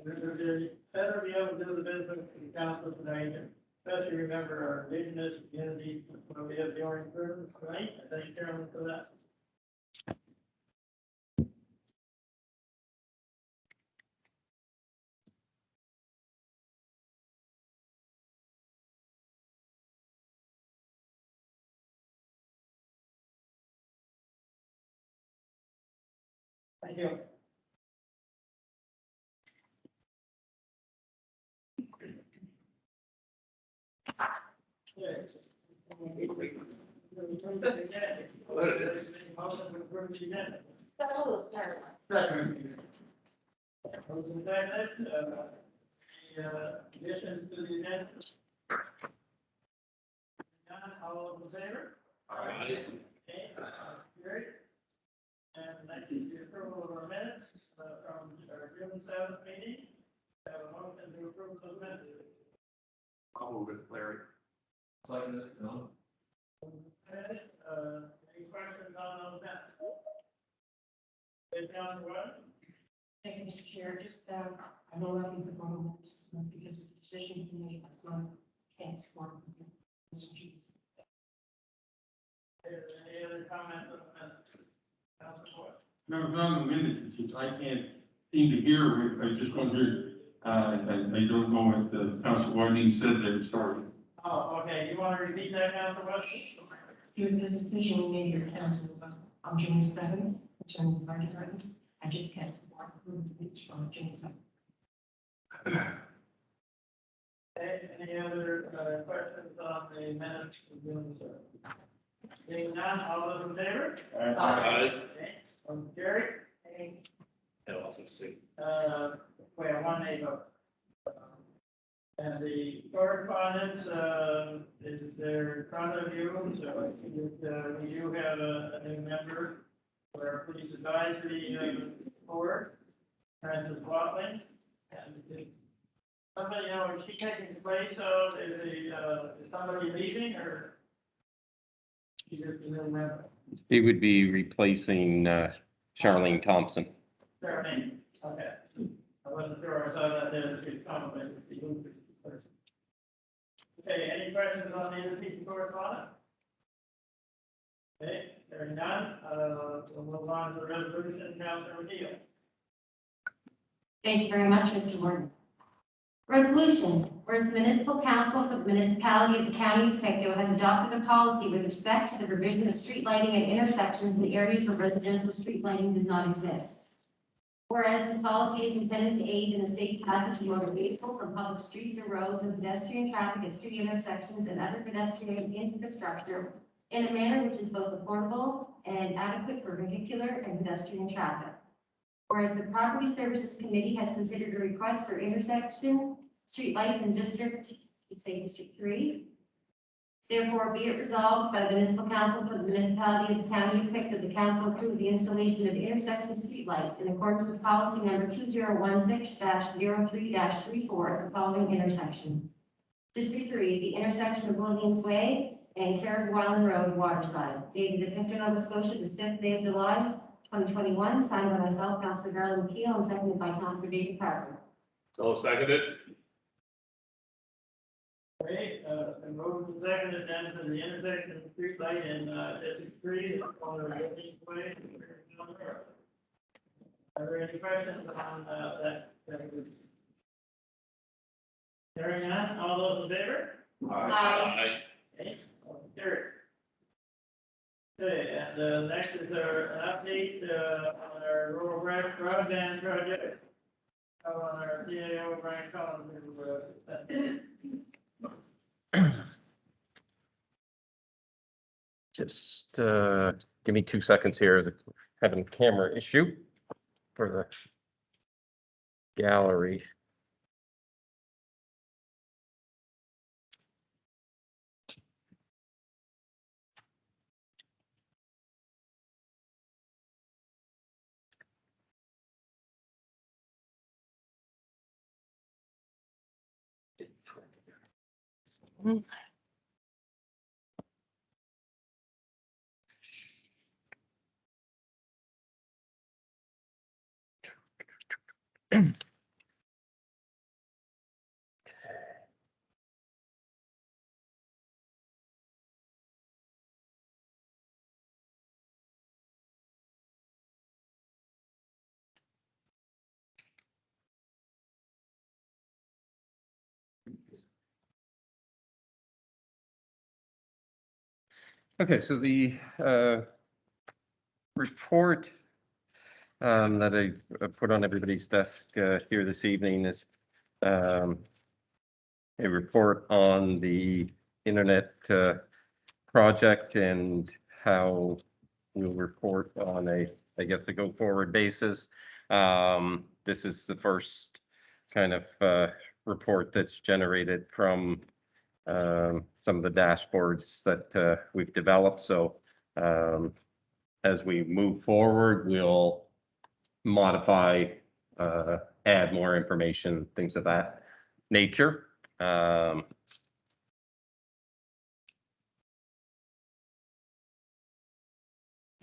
Better be able to do the business of the council tonight, especially remember our indigenous community, when we have the orange ribbons tonight. I thank Carolyn for that. Thank you. Addition to the agenda. All in favor? Aye. Okay, carried. And next is the approval of our minutes from our June 7th meeting. Have a motion to approve those minutes. I'll move it, Larry. Second it, no. Any questions on those minutes? Down to what? Thank you, Mr. Chair. Just, I know nothing for moments because of the decision to make, can't support Mr. Cheese. Any other comments on the minutes? Councilor Boyd? No, not in the minutes, it's just I can't seem to hear, I just wondered, I don't know what the council warning said there, sorry. Oh, okay, you want to repeat that, Councilor Boyd? Your decision we made your council on June 7th, concerning the party rights, I just can't support it's from June 7th. Okay, any other questions on the minutes of June 7th? Seeing none, all those in favor? Aye. Okay, carried. And also see. Wait, one name vote. And the correspondence, is there in front of you, so we do have a new member for our police advisory board, Francis Watling. And is somebody, is she taking the place of, is somebody leaving, or? She's just a new member. He would be replacing Charlene Thompson. Fair name, okay. I wasn't sure, I saw that there, it's comment. Okay, any questions on the other piece of correspondence? Okay, hearing none, we'll move on to the resolution, Councilor Deal. Thank you very much, Mr. Warden. Resolution, whereas the municipal council for the municipality of the county of Pictou has adopted a policy with respect to the provision of street lighting at intersections in the areas where residential street lighting does not exist. Whereas this policy is intended to aid in the safe passage of motor vehicles on public streets and roads and pedestrian traffic at street intersections and other pedestrian infrastructure in a manner which is both affordable and adequate for vehicular and pedestrian traffic. Whereas the Property Services Committee has considered a request for intersection streetlights in District 3. Therefore, be it resolved by the municipal council for the municipality of the county of Pictou, the council approve the installation of intersection streetlights in accordance with policy number 2016-03-34 at the following intersection. District 3, the intersection of Williams Way and Carrick-Wyland Road, Waterside, dated at Pictou, Nova Scotia, the 5th day of July, 2021, signed by myself, Councilor Darrell McKeel, and seconded by Councilor David Parker. So seconded. Okay, and moved and seconded then for the intersection of street light in District 3 on the Williams Way. Are there any questions on that? Hearing none, all those in favor? Aye. Okay, carried. Okay, and next is an update on our rural broadband project. On our DAO, Brian Collins. Just give me 2 seconds here. Is having a camera issue for the gallery. Okay, so the report that I put on everybody's desk here this evening is a report on the internet project and how we'll report on I guess, a go-forward basis. This is the first kind of report that's generated from some of the dashboards that we've developed. So as we move forward, we'll modify, add more information, things of that nature.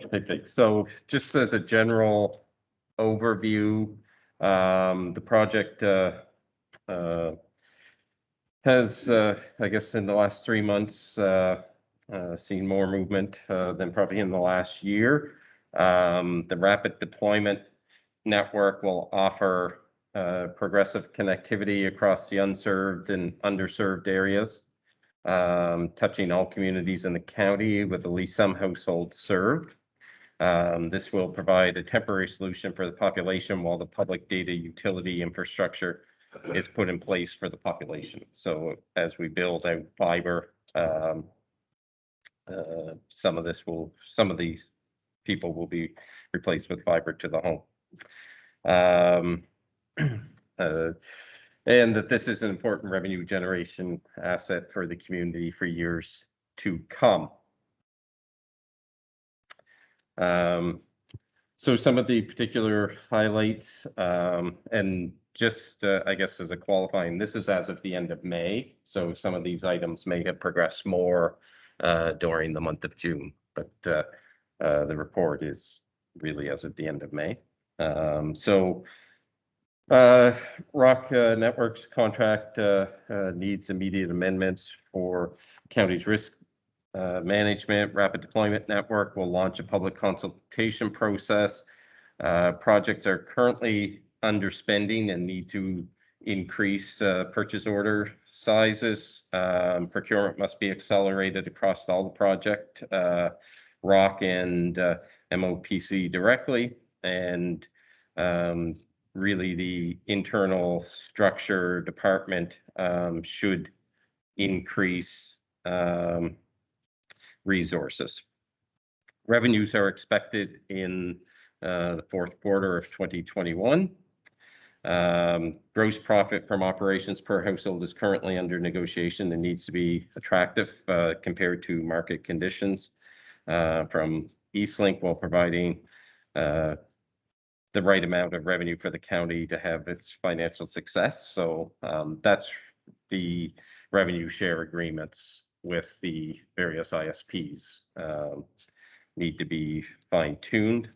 Okay, so just as a general overview, the project has, I guess, in the last 3 months, seen more movement than probably in the last year. The rapid deployment network will offer progressive connectivity across the unserved and underserved areas, touching all communities in the county with at least some households served. This will provide a temporary solution for the population while the public data utility infrastructure is put in place for the population. So as we build out fiber, some of these people will be replaced with fiber to the home. And that this is an important revenue generation asset for the community for years to come. So some of the particular highlights, and just I guess as a qualifying, this is as of the end of May. So some of these items may have progressed more during the month of June, but the report is really as of the end of May. Rock Networks contract needs immediate amendments for county's risk management. Rapid Deployment Network will launch a public consultation process. Projects are currently underspending and need to increase purchase order sizes. Procurement must be accelerated across all the project, Rock and MOPC directly, and really the internal structure department should increase resources. Revenues are expected in the fourth quarter of 2021. Gross profit from operations per household is currently under negotiation and needs to be attractive compared to market conditions from Eastlink, while providing the right amount of revenue for the county to have its financial success. So that's the revenue share agreements with the various ISPs need to be fine-tuned.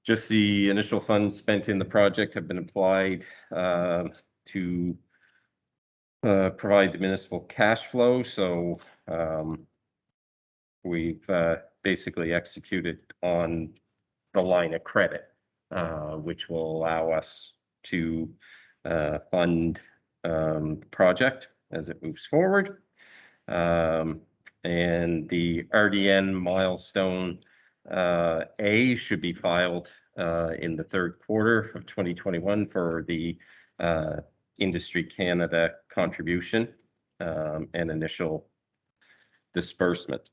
Just the initial funds spent in the project have been applied to provide the municipal cash flow. So we've basically executed on the line of credit, which will allow us to fund the project as it moves forward. And the RDN milestone A should be filed in the third quarter of 2021 for the Industry Canada contribution and initial disbursement.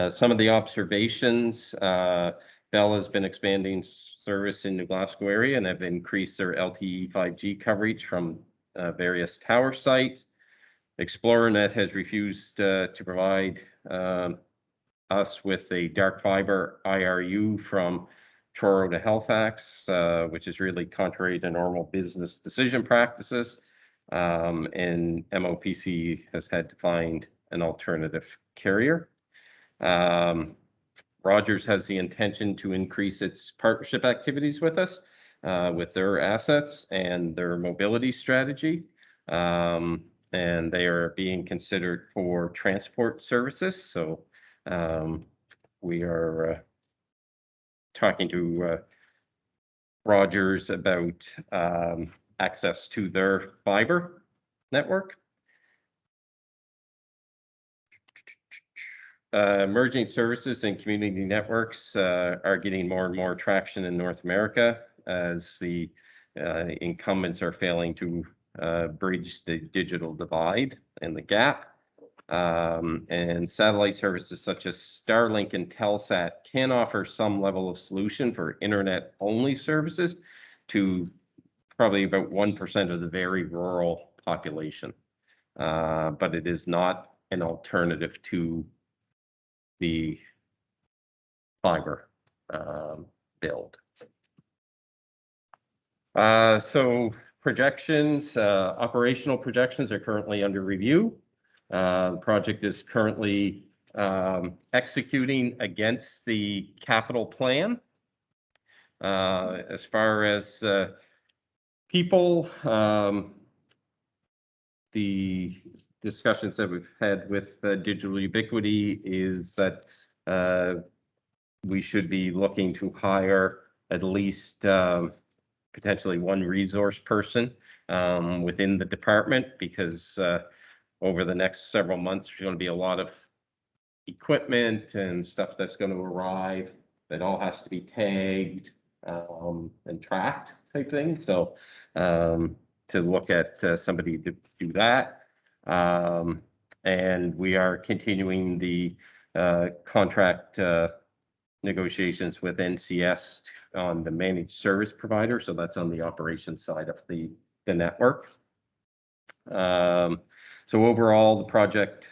Some of the observations, Bell has been expanding service in New Glasgow area and have increased their LTE 5G coverage from various tower sites. ExplorerNet has refused to provide us with a dark fiber IRU from Truro to Halifax, which is really contrary to normal business decision practices. And MOPC has had to find an alternative carrier. Rogers has the intention to increase its partnership activities with us, with their assets and their mobility strategy. And they are being considered for transport services. So we are talking to Rogers about access to their fiber network. emerging services and community networks are getting more and more traction in North America as the incumbents are failing to bridge the digital divide and the gap. And satellite services such as Starlink and Telsat can offer some level of solution for internet-only services to probably about 1% of the very rural population. But it is not an alternative to the fiber build. So projections, operational projections are currently under review. The project is currently executing against the capital plan. As far as people, the discussions that we've had with Digital Ubiquity is that we should be looking to hire at least potentially one resource person within the department, because over the next several months, there's going to be a lot of equipment and stuff that's going to arrive that all has to be tagged and tracked type thing. So to look at somebody to do that. And we are continuing the contract negotiations with NCS on the managed service provider. So that's on the operations side of the network. So overall, the project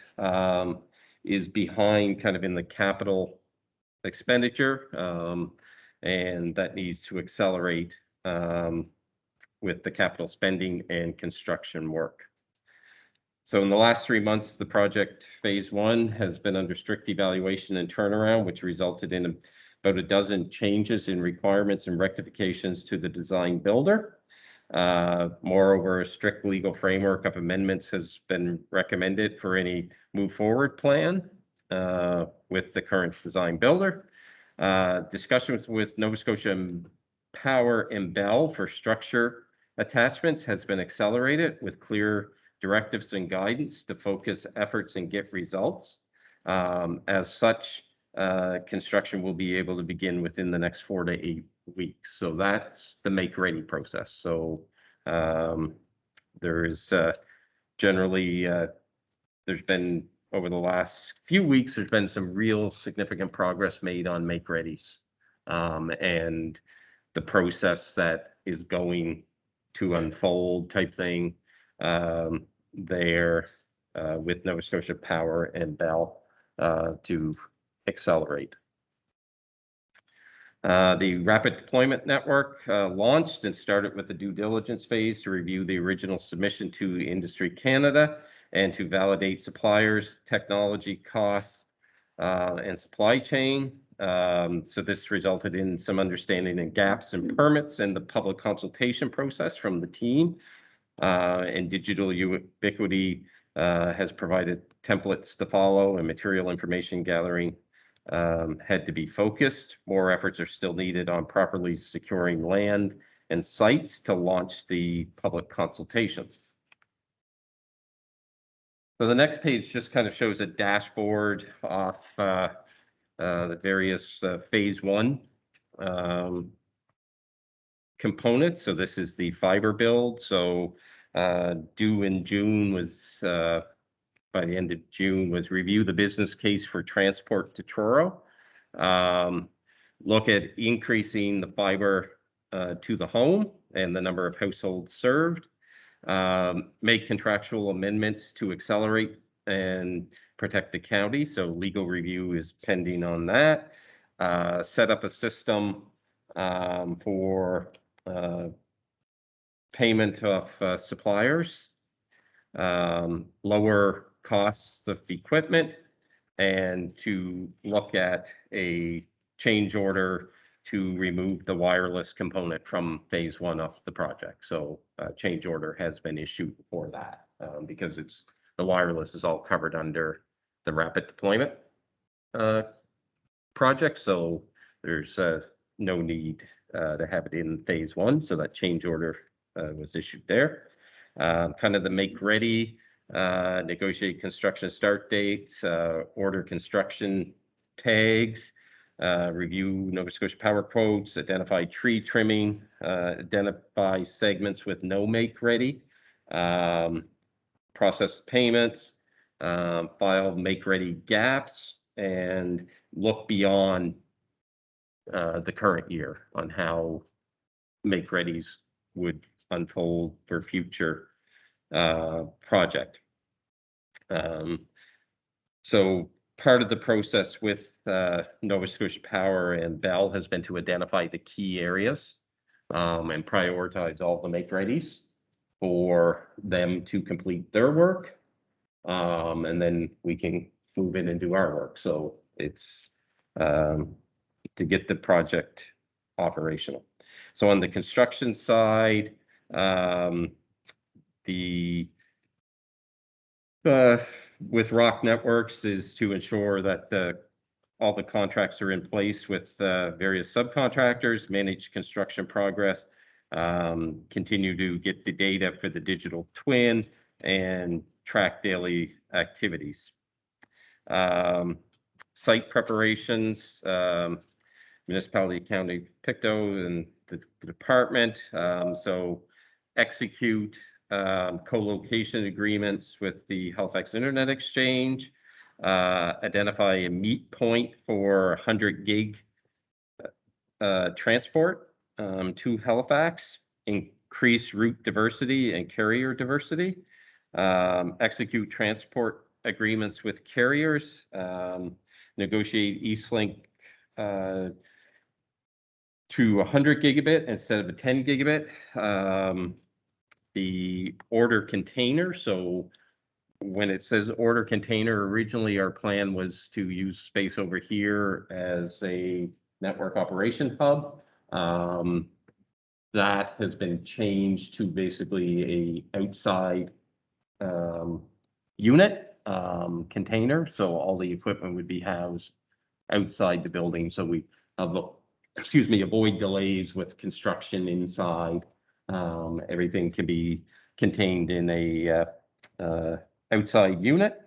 is behind kind of in the capital expenditure, and that needs to accelerate with the capital spending and construction work. So in the last 3 months, the project phase 1 has been under strict evaluation and turnaround, which resulted in about a dozen changes in requirements and rectifications to the design builder. Moreover, a strict legal framework of amendments has been recommended for any move forward plan with the current design builder. Discussions with Nova Scotia Power and Bell for structure attachments has been accelerated with clear directives and guidance to focus efforts and get results. As such, construction will be able to begin within the next 4 to 8 weeks. So that's the make ready process. So there is generally, there's been over the last few weeks, there's been some real significant progress made on make readies and the process that is going to unfold type thing there with Nova Scotia Power and Bell to accelerate. The Rapid Deployment Network launched and started with the due diligence phase to review the original submission to Industry Canada and to validate suppliers, technology costs, and supply chain. So this resulted in some understanding and gaps in permits and the public consultation process from the team. And Digital Ubiquity has provided templates to follow, and material information gathering had to be focused. More efforts are still needed on properly securing land and sites to launch the public consultation. So the next page just kind of shows a dashboard of the various phase 1 components. So this is the fiber build. So due in June was, by the end of June, was review the business case for transport to Truro. Look at increasing the fiber to the home and the number of households served. Make contractual amendments to accelerate and protect the county. So legal review is pending on that. Set up a system for payment of suppliers, lower costs of equipment, and to look at a change order to remove the wireless component from phase 1 of the project. So a change order has been issued for that because the wireless is all covered under the rapid deployment project. So there's no need to have it in phase 1. So that change order was issued there. Kind of the make ready negotiate construction start dates, order construction tags, review Nova Scotia power quotes, identify tree trimming, identify segments with no make ready, process payments, file make ready gaps, and look beyond the current year on how make readies would unfold for future project. So part of the process with Nova Scotia Power and Bell has been to identify the key areas and prioritize all the make readies for them to complete their work. And then we can move in and do our work. So it's to get the project operational. So on the construction side, with Rock Networks is to ensure that all the contracts are in place with various subcontractors, manage construction progress, continue to get the data for the digital twin, and track daily activities. Site preparations, municipality, county, Pictou, and the department. So execute co-location agreements with the Halifax Internet Exchange, identify a meet point for 100 gig transport to Halifax, increase route diversity and carrier diversity, execute transport agreements with carriers, negotiate Eastlink to 100 gigabit instead of a 10 gigabit. The order container. So when it says order container, originally our plan was to use space over here as a network operation hub. That has been changed to basically a outside unit container. So all the equipment would be housed outside the building. So we avoid delays with construction inside. Everything can be contained in a outside unit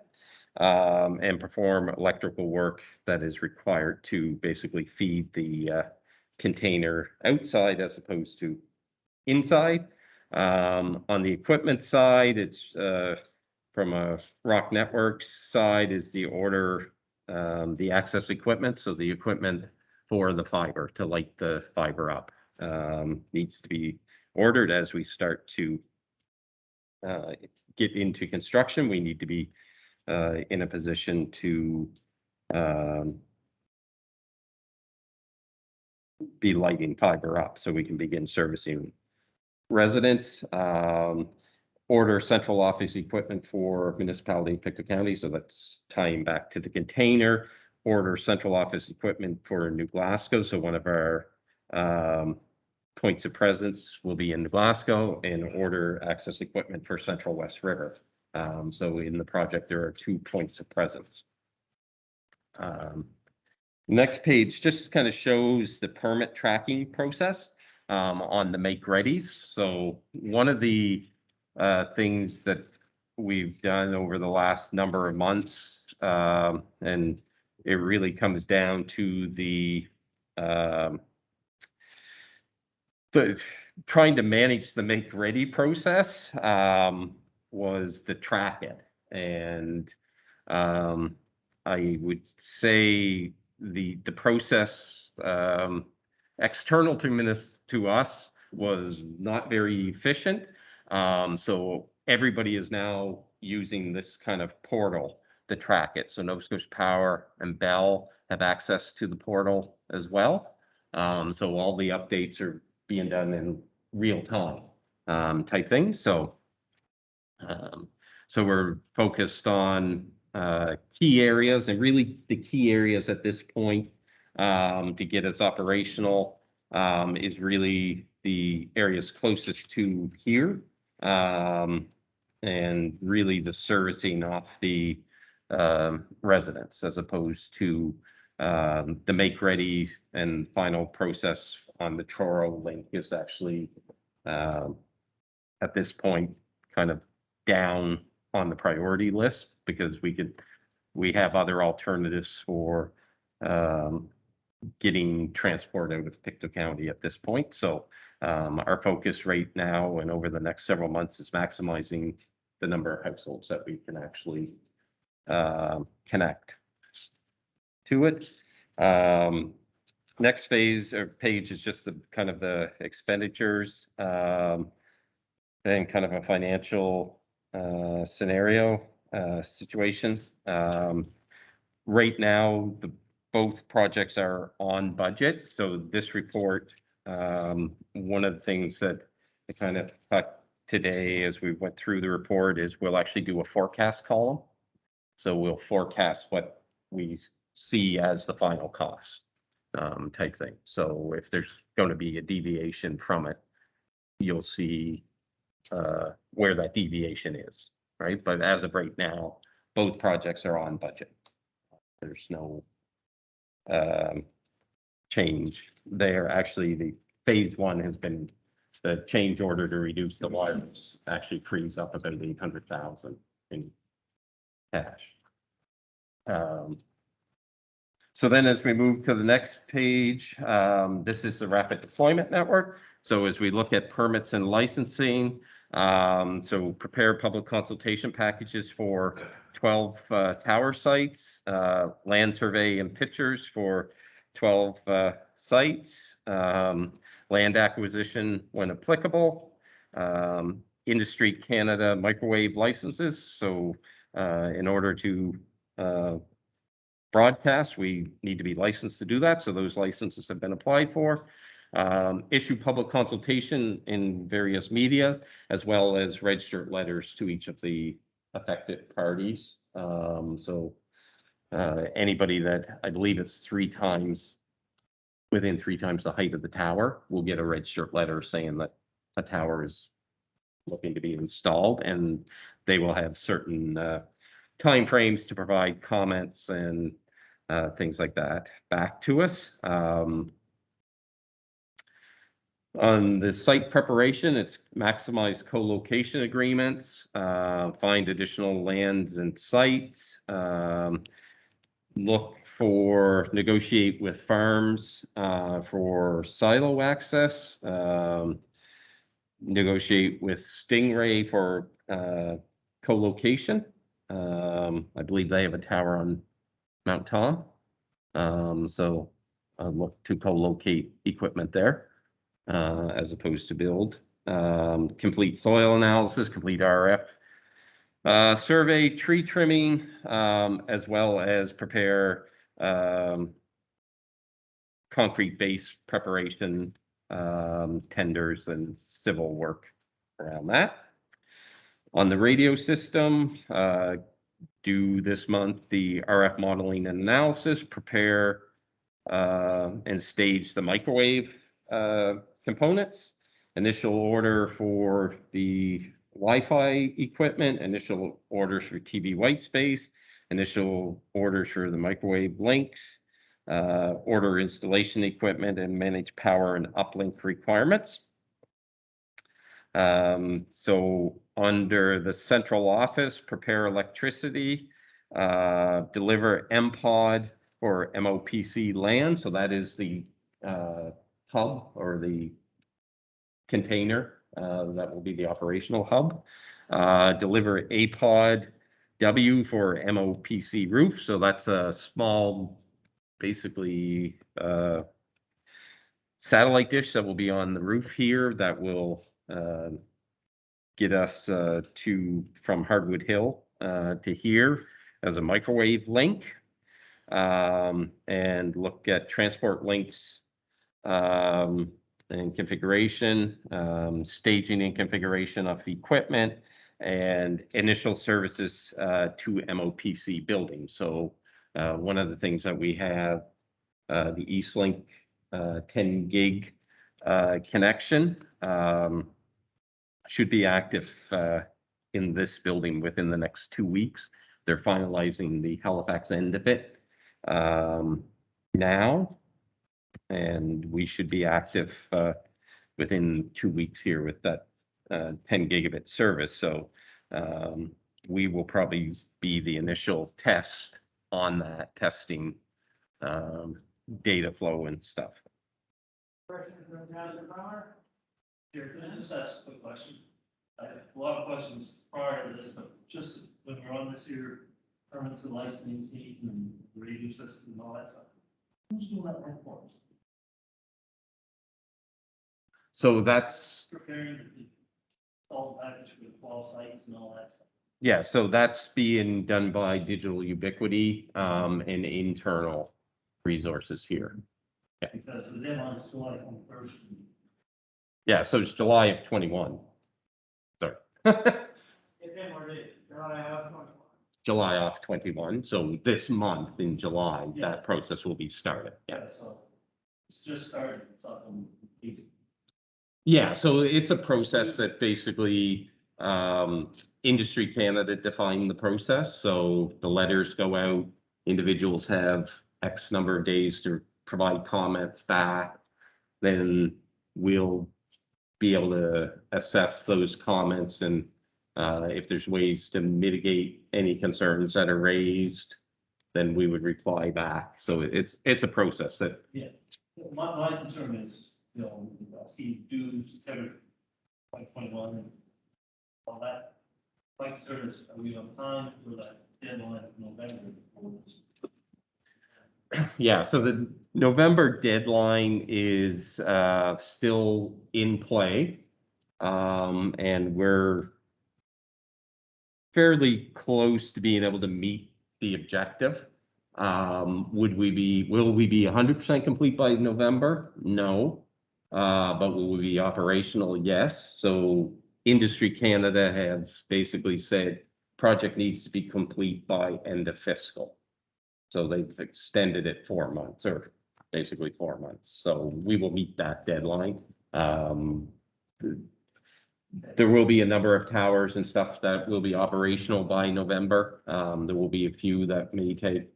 and perform electrical work that is required to basically feed the container outside as opposed to inside. On the equipment side, it's from a Rock Networks side is the order, the access equipment. So the equipment for the fiber to light the fiber up needs to be ordered as we start to get into construction. We need to be in a position to be lighting fiber up so we can begin servicing residents. Order central office equipment for municipality in Pictou County. So that's tying back to the container. Order central office equipment for New Glasgow. So one of our points of presence will be in New Glasgow, and order access equipment for Central West River. So in the project, there are 2 points of presence. Next page just kind of shows the permit tracking process on the make readies. So one of the things that we've done over the last number of months, and it really comes down to the trying to manage the make ready process, was to track it. And I would say the process external to us was not very efficient. So everybody is now using this kind of portal to track it. So Nova Scotia Power and Bell have access to the portal as well. So all the updates are being done in real time type thing. So we're focused on key areas, and really the key areas at this point to get us operational is really the areas closest to here, and really the servicing off the residents as opposed to the make ready and final process on the Truro link is actually at this point kind of down on the priority list because we have other alternatives for getting transport out of Pictou County at this point. So our focus right now and over the next several months is maximizing the number of households that we can actually connect to it. Next phase or page is just the kind of the expenditures, then kind of a financial scenario situation. Right now, both projects are on budget. So this report, one of the things that I kind of thought today as we went through the report is we'll actually do a forecast column. So we'll forecast what we see as the final cost type thing. So if there's going to be a deviation from it, you'll see where that deviation is, right? But as of right now, both projects are on budget. There's no change there. Actually, the phase one has been the change order to reduce the wires actually frees up about 800,000 in cash. So then as we move to the next page, this is the rapid deployment network. So as we look at permits and licensing, so prepare public consultation packages for 12 tower sites, land survey and pictures for 12 sites, land acquisition when applicable, Industry Canada microwave licenses. So in order to broadcast, we need to be licensed to do that. So those licenses have been applied for. Issue public consultation in various media, as well as registered letters to each of the affected parties. Anybody that, I believe it's 3 times, within 3 times the height of the tower, will get a registered letter saying that a tower is looking to be installed, and they will have certain timeframes to provide comments and things like that back to us. On the site preparation, it's maximize co-location agreements, find additional lands and sites, look for, negotiate with farms for silo access, negotiate with Stingray for co-location. I believe they have a tower on Mount Tom. So look to co-locate equipment there as opposed to build. Complete soil analysis, complete RF survey, tree trimming, as well as prepare concrete base preparation, tenders and civil work around that. On the radio system, do this month the RF modeling and analysis, prepare and stage the microwave components, initial order for the Wi-Fi equipment, initial orders for TV white space, initial orders for the microwave links, order installation equipment and manage power and uplink requirements. So under the central office, prepare electricity, deliver MPOD for MOPC land. So that is the hub or the container that will be the operational hub. Deliver APOD W for MOPC roof. So that's a small, basically satellite dish that will be on the roof here that will get us from Hardwood Hill to here as a microwave link, and look at transport links and configuration, staging and configuration of equipment, and initial services to MOPC buildings. So one of the things that we have, the Eastlink 10 gig connection should be active in this building within the next 2 weeks. They're finalizing the Halifax end of it now, and we should be active within 2 weeks here with that 10 gigabit service. So we will probably be the initial test on that testing, data flow and stuff. Question from Councilor Palmer? Here, can I just ask a quick question? I have a lot of questions prior to this, but just when we're on this here, permits and licensing and radio system and all that stuff. Who's doing that work for us? So that's, Preparing the all package for the 12 sites and all that stuff. yeah, so that's being done by Digital Ubiquity, and internal resources here. Because the deadline is July 1st. Yeah, so it's July of 21. Sorry. If they were to, I have one. July of 21. So this month in July, Yeah. that process will be started. Yeah. Yeah, so it's just started. Something. Yeah, so it's a process that basically, Industry Canada defined the process. So the letters go out, individuals have X number of days to provide comments back. Then we'll be able to assess those comments and if there's ways to mitigate any concerns that are raised, then we would reply back. So it's a process that, Yeah, my concern is, you know, I see dues every 2021 and all that. My concern is, are we on time for that deadline of November? yeah, so the November deadline is still in play. And we're fairly close to being able to meet the objective. Will we be 100% complete by November? No. But will we be operational? Yes. So Industry Canada has basically said project needs to be complete by end of fiscal. So they've extended it 4 months, or basically 4 months. So we will meet that deadline. There will be a number of towers and stuff that will be operational by November. There will be a few that may take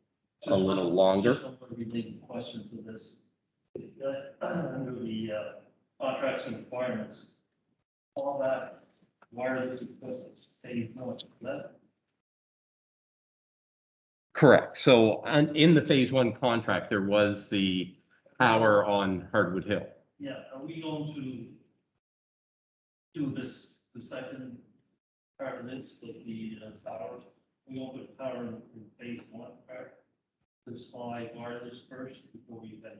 a little longer. Just one related question to this. Under the contracts and requirements, all that wireless equipment stays north, that Correct. So in the phase one contract, there was the tower on Hardwood Hill. yeah, are we going to do this, the second part of this, with the towers? We going to put power in phase one part, to supply wireless first before we then,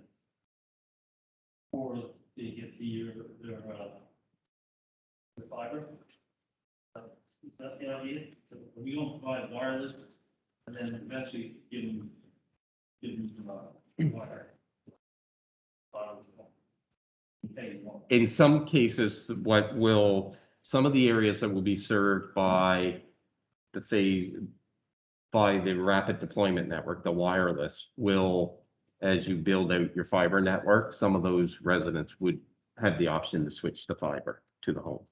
or they get their fiber? Is that the idea? So we don't provide wireless and then eventually give them wire. Phase one. In some cases, some of the areas that will be served by the rapid deployment network, the wireless, will, as you build out your fiber network, some of those residents would have the option to switch to fiber to the home.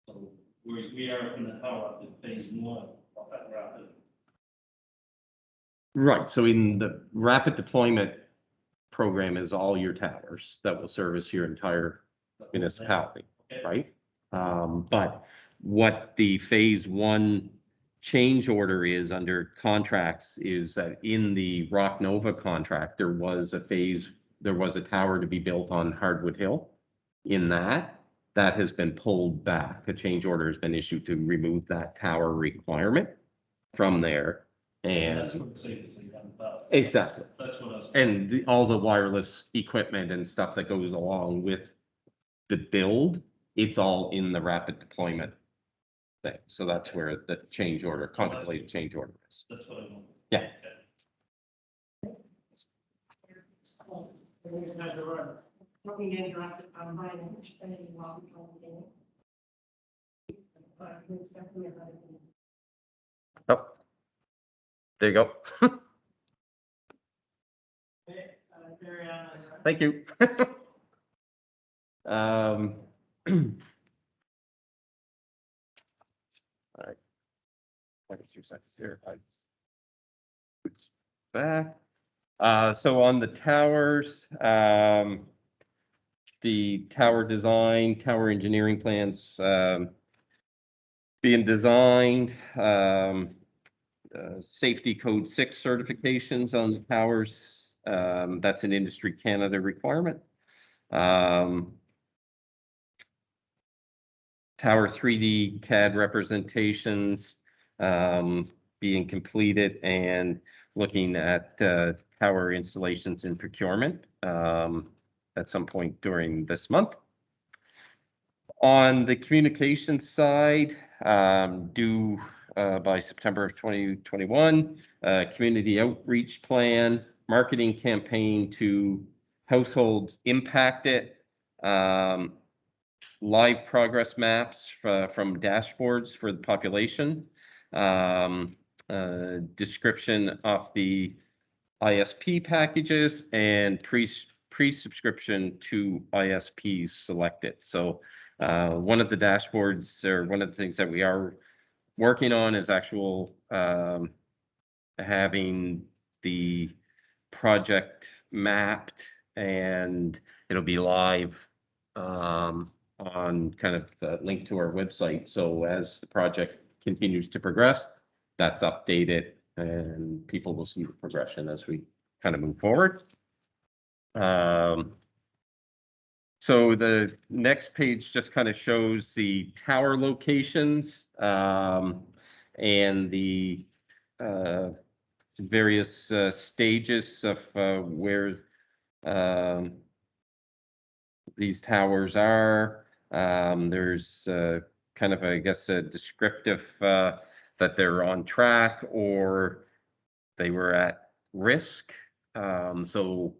So we are in the power up in phase one of that rapid. Right, so in the rapid deployment program is all your towers that will service your entire municipality, Okay. right? But what the phase one change order is under contracts is that in the Rock Nova contract, there was a tower to be built on Hardwood Hill. In that has been pulled back. A change order has been issued to remove that tower requirement from there. That's And what it's safe to say, 100,000. exactly. That's what I was. And all the wireless equipment and stuff that goes along with the build, it's all in the rapid deployment thing. So that's where the change order, contemplated change order is. That's what I want. Yeah. Let me interrupt, Brian, and then while we call it in. Oh, there you go. Okay, carry on. Thank you. All right. 22 seconds here. Back. So on the towers, the tower design, tower engineering plans, being designed, safety code 6 certifications on the towers. That's an Industry Canada requirement. Tower 3D CAD representations being completed and looking at tower installations and procurement at some point during this month. On the communications side, due by September of 2021, community outreach plan, marketing campaign to households impacted, live progress maps from dashboards for the population, description of the ISP packages, and pre-subscription to ISPs selected. So one of the dashboards, or one of the things that we are working on, is actual having the project mapped, and it'll be live on kind of the link to our website. So as the project continues to progress, that's updated and people will see the progression as we kind of move forward. So the next page just kind of shows the tower locations and the various stages of where these towers are. There's kind of, I guess, a descriptive that they're on track or they were at risk. So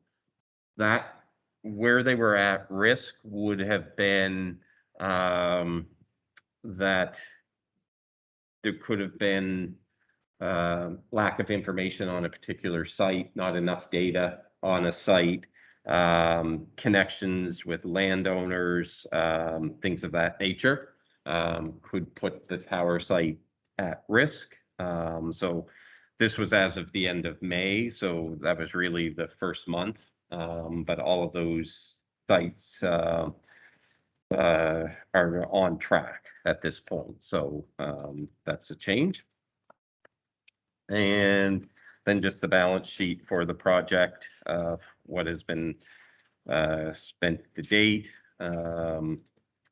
that where they were at risk would have been that there could have been lack of information on a particular site, not enough data on a site, connections with landowners, things of that nature, could put the tower site at risk. So this was as of the end of May, so that was really the first month. But all of those sites are on track at this point. So that's a change. And then just the balance sheet for the project, what has been spent to date.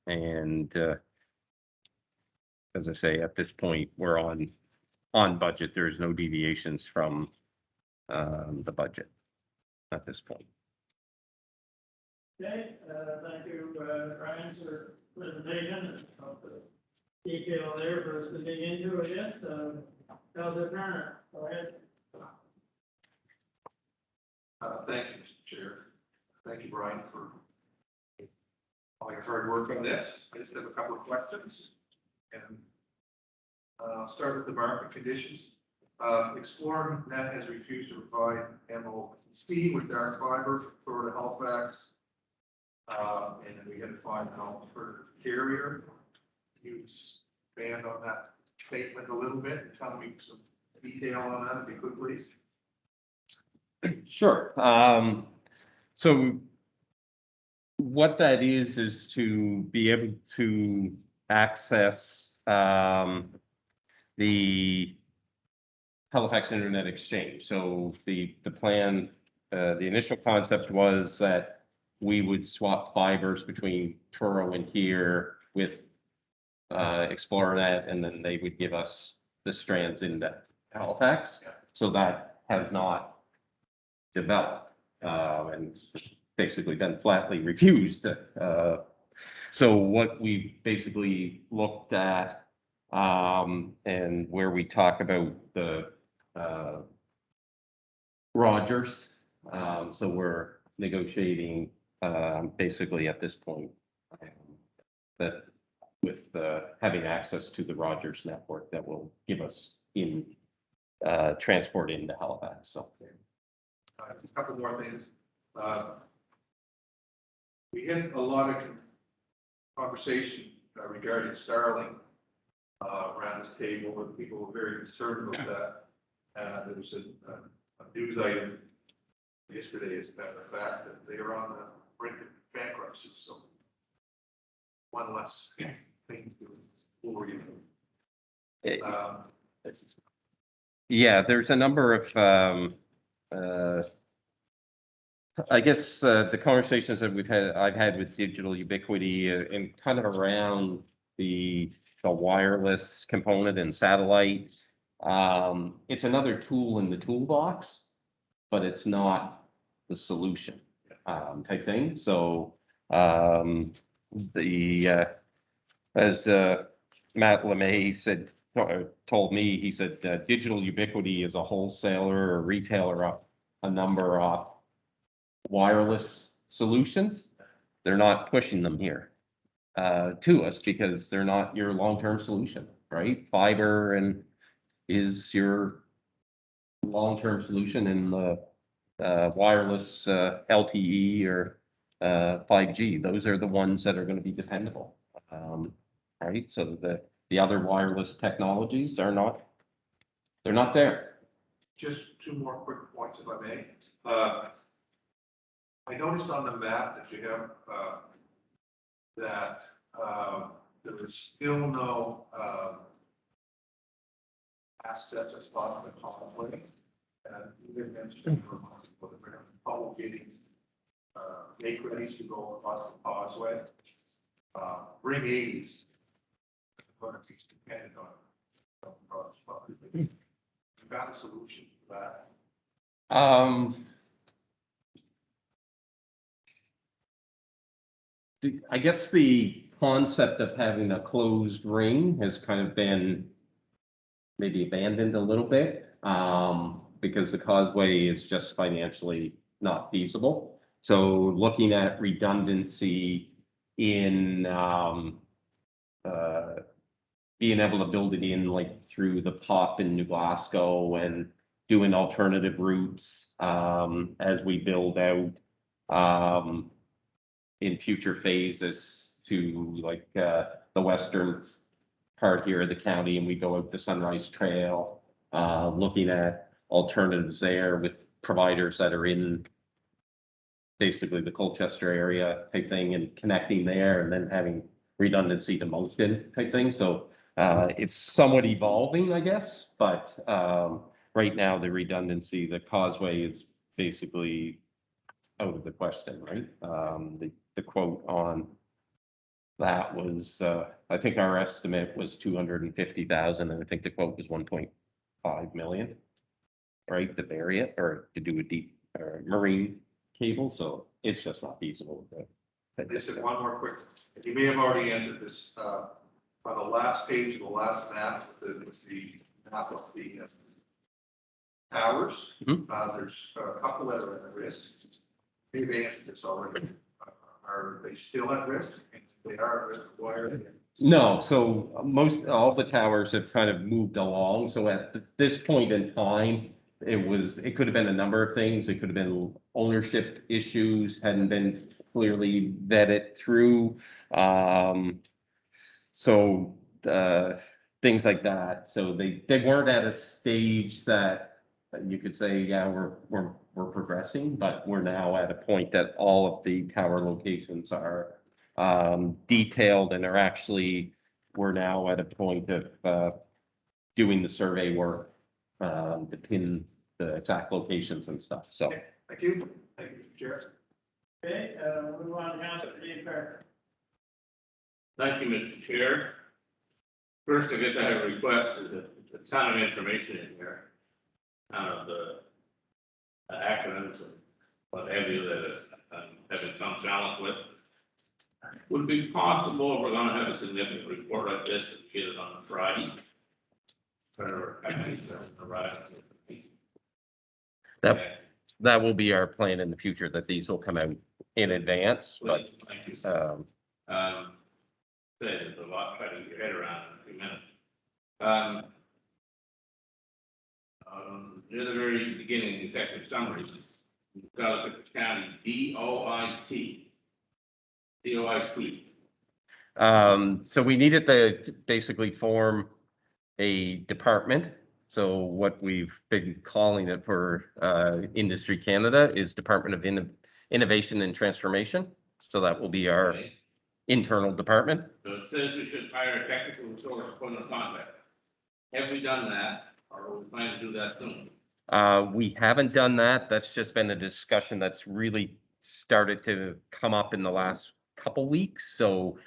And as I say, at this point, we're on budget. There's no deviations from the budget at this point. Okay, thank you, Brian, for the presentation. Detail there for us to dig into it yet. Councilor Turner, go ahead. Thank you, Mr. Chair. Thank you, Brian, for all your hard work on this. I just have a couple of questions. And I'll start with the market conditions. Exploring Net has refused to provide MOPC with dark fiber for Florida Halifax. And then we had to find an alternative carrier. Can you expand on that statement a little bit and tell me some detail on that, if you could, please? Sure. So what that is to be able to access the Halifax Internet Exchange. So the plan, the initial concept was that we would swap fibers between Truro and here with ExplorerNet, and then they would give us the strands into Halifax. So that has not developed and basically then flatly refused. So what we basically looked at and where we talk about the Rogers, so we're negotiating basically at this point that with having access to the Rogers network that will give us in transport into Halifax. So A couple more things. We had a lot of conversation regarding Starlink around this table, and people were very concerned about that. There was a news item yesterday, as a matter of fact, that they are on the brink of bankruptcy. So one less thing to worry about. Yeah, there's a number of, I guess, the conversations that I've had with Digital Ubiquity and kind of around the wireless component and satellite. It's another tool in the toolbox, but it's not the solution, type thing. So, as Matt LeMay said, told me, he said, Digital Ubiquity is a wholesaler or retailer of a number of wireless solutions. They're not pushing them here to us because they're not your long-term solution, right? Fiber and is your long-term solution in the wireless LTE or 5G. Those are the ones that are going to be dependable, right? So the other wireless technologies are not, they're not there. Just two more quick points, if I may. I noticed on the map that you have that there is still no assets as part of the causeway. And you had mentioned whether we're promulgating make ready to go across the causeway. Bring 80s. Going to be dependent on you got a solution for that. I guess the concept of having a closed ring has kind of been maybe abandoned a little bit, because the causeway is just financially not feasible. So looking at redundancy in being able to build it in like through the POP in New Glasgow and doing alternative routes as we build out in future phases to like the western part here of the county, and we go out the Sunrise Trail, looking at alternatives there with providers that are in basically the Colchester area type thing and connecting there and then having redundancy to Moncton type thing. So it's somewhat evolving, I guess, but right now the redundancy, the causeway is basically out of the question, right? The quote on that was, I think our estimate was 250,000, and I think the quote was 1.5 million, right, to bury it or to do a deep marine cable. So it's just not feasible. Just one more quick, you may have already answered this, on the last page of the last map, the map of the towers. There's a couple that are at risk. Maybe answered this already. Are they still at risk? If they are at risk, why are they? No, so all the towers have kind of moved along. So at this point in time, it could have been a number of things. It could have been ownership issues, hadn't been clearly vetted through. So things like that. So they weren't at a stage that you could say, yeah, we're progressing, but we're now at a point that all of the tower locations are detailed and are actually, we're now at a point of doing the survey work to pin the exact locations and stuff. So Thank you. Thank you, Chair. Okay, move on to Councilor Dean Parker. Thank you, Mr. Chair. First, I guess I have a request. There's a ton of information in here. The acronyms and what have you that I'm having some challenge with. Would it be possible if we're going to have a significant report like this and get it on a Friday? Or actually, that will be our plan in the future, that these will come out in advance, but thank you. There's a lot try to get your head around in a few minutes. Near the very beginning, executive summary, you've got to look at the county DOIT. so we needed to basically form a department. So what we've been calling it for Industry Canada is Department of Innovation and Transformation. So that will be our internal department. So it says we should hire a technical resource point of contact. Have we done that, or are we planning to do that soon? We haven't done that. That's just been a discussion that's really started to come up in the last couple weeks. So,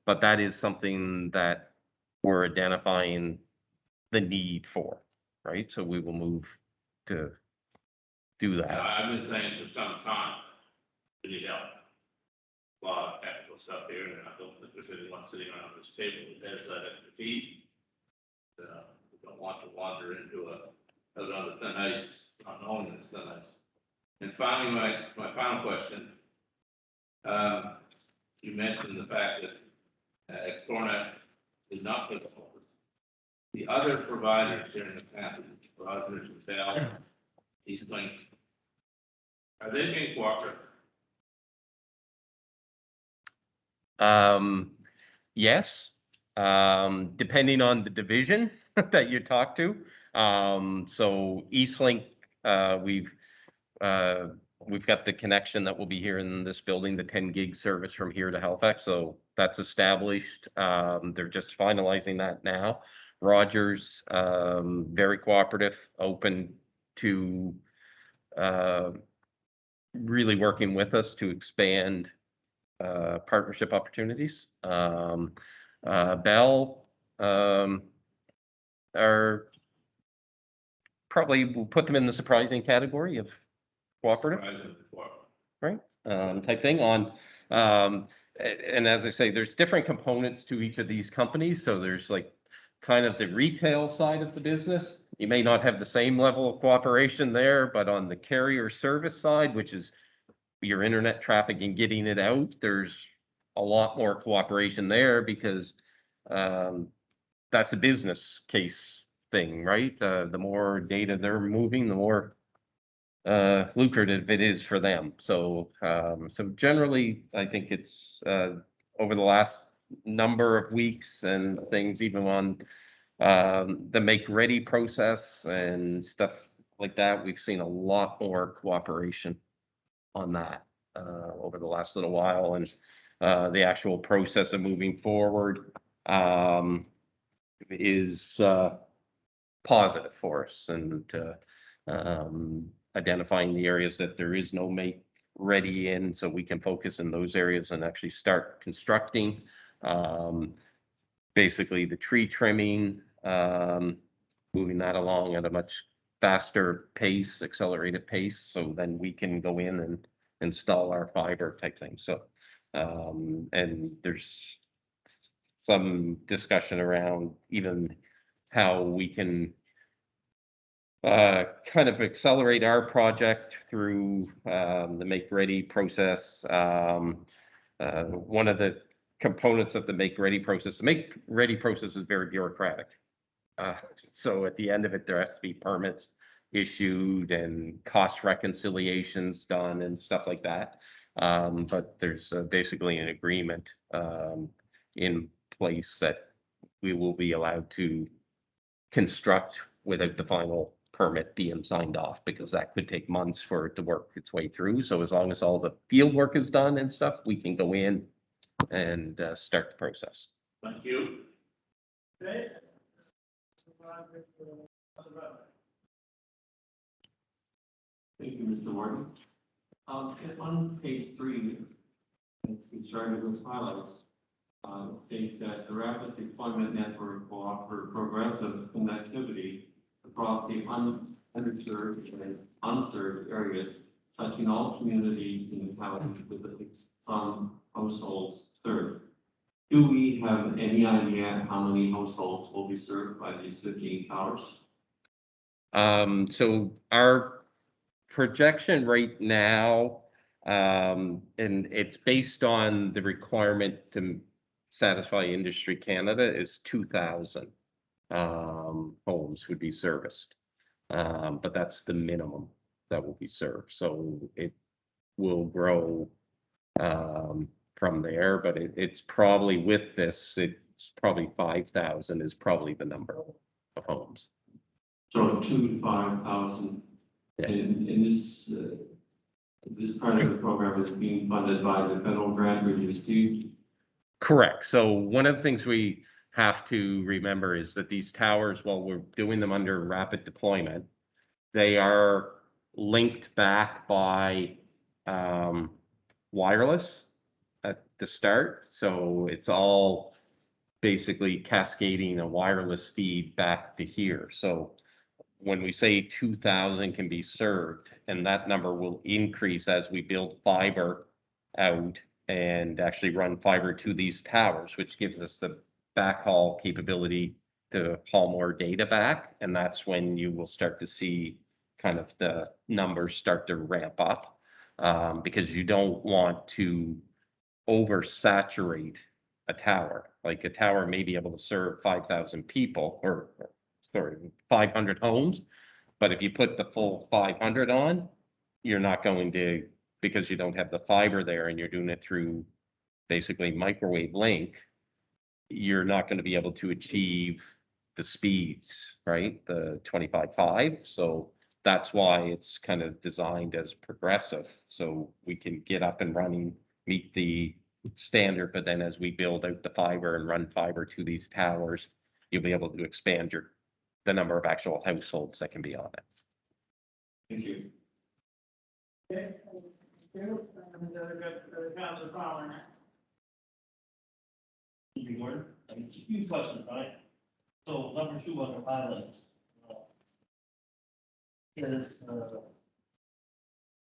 but that is something that we're identifying the need for, right? So we will move to do that. I've been saying for some time, we need help. A lot of technical stuff here, and I don't think there's anyone sitting around this table that has that expertise. We don't want to wander into another thin ice, not knowing it's thin ice. And finally, my final question. You mentioned the fact that Expornet is not for the public. The other providers during the past, Rogers and Bell, East Link, are they being cooperative? Yes, depending on the division that you talk to. So Eastlink, we've got the connection that will be here in this building, the 10 gig service from here to Halifax. So that's established. They're just finalizing that now. Rogers, very cooperative, open to really working with us to expand partnership opportunities. Bell are probably, we'll put them in the surprising category of cooperative, right? Type thing on. And as I say, there's different components to each of these companies. So there's like kind of the retail side of the business. You may not have the same level of cooperation there, but on the carrier service side, which is your internet traffic and getting it out, there's a lot more cooperation there because that's a business case thing, right? The more data they're moving, the more lucrative it is for them. So so generally, I think it's over the last number of weeks and things, even on the make ready process and stuff like that, we've seen a lot more cooperation on that over the last little while, and the actual process of moving forward is positive for us, and identifying the areas that there is no make ready in, so we can focus in those areas and actually start constructing. Basically the tree trimming, moving that along at a much faster pace, accelerated pace, so then we can go in and install our fiber type thing. So, and there's some discussion around even how we can kind of accelerate our project through the make ready process. One of the components of the make ready process, the make ready process is very bureaucratic. So at the end of it, there has to be permits issued and cost reconciliations done and stuff like that. But there's basically an agreement in place that we will be allowed to construct without the final permit being signed off, because that could take months for it to work its way through. So as long as all the field work is done and stuff, we can go in and start the process. Thank you. Okay. Thank you, Mr. Warden. On page 3, it's started with highlights. States that the rapid deployment network will offer progressive connectivity across the underserved and unserved areas, touching all communities in the county with at least some households served. Do we have any idea how many households will be served by these 15 towers? So our projection right now, and it's based on the requirement to satisfy Industry Canada, is 2,000 homes would be serviced. But that's the minimum that will be served. So it will grow from there, but it's probably, with this, it's probably 5,000 is probably the number of homes. So 2,000 to 5,000. Yeah. And this part of the program is being funded by the federal grant we received. Correct. So one of the things we have to remember is that these towers, while we're doing them under rapid deployment, they are linked back by wireless at the start. So it's all basically cascading a wireless feed back to here. So when we say 2,000 can be served, and that number will increase as we build fiber out and actually run fiber to these towers, which gives us the backhaul capability to haul more data back. And that's when you will start to see kind of the numbers start to ramp up, because you don't want to oversaturate a tower. Like a tower may be able to serve 5,000 people or sorry, 500 homes. But if you put the full 500 on, you're not going to, because you don't have the fiber there and you're doing it through basically microwave link, you're not going to be able to achieve the speeds, right? The 25.5. So that's why it's kind of designed as progressive. So we can get up and running, meet the standard, but then as we build out the fiber and run fiber to these towers, you'll be able to expand the number of actual households that can be on it. Thank you. Okay. And Council Collins. Thank you, Gordon. I mean, a few questions, right? So number 2 on the highlights. Is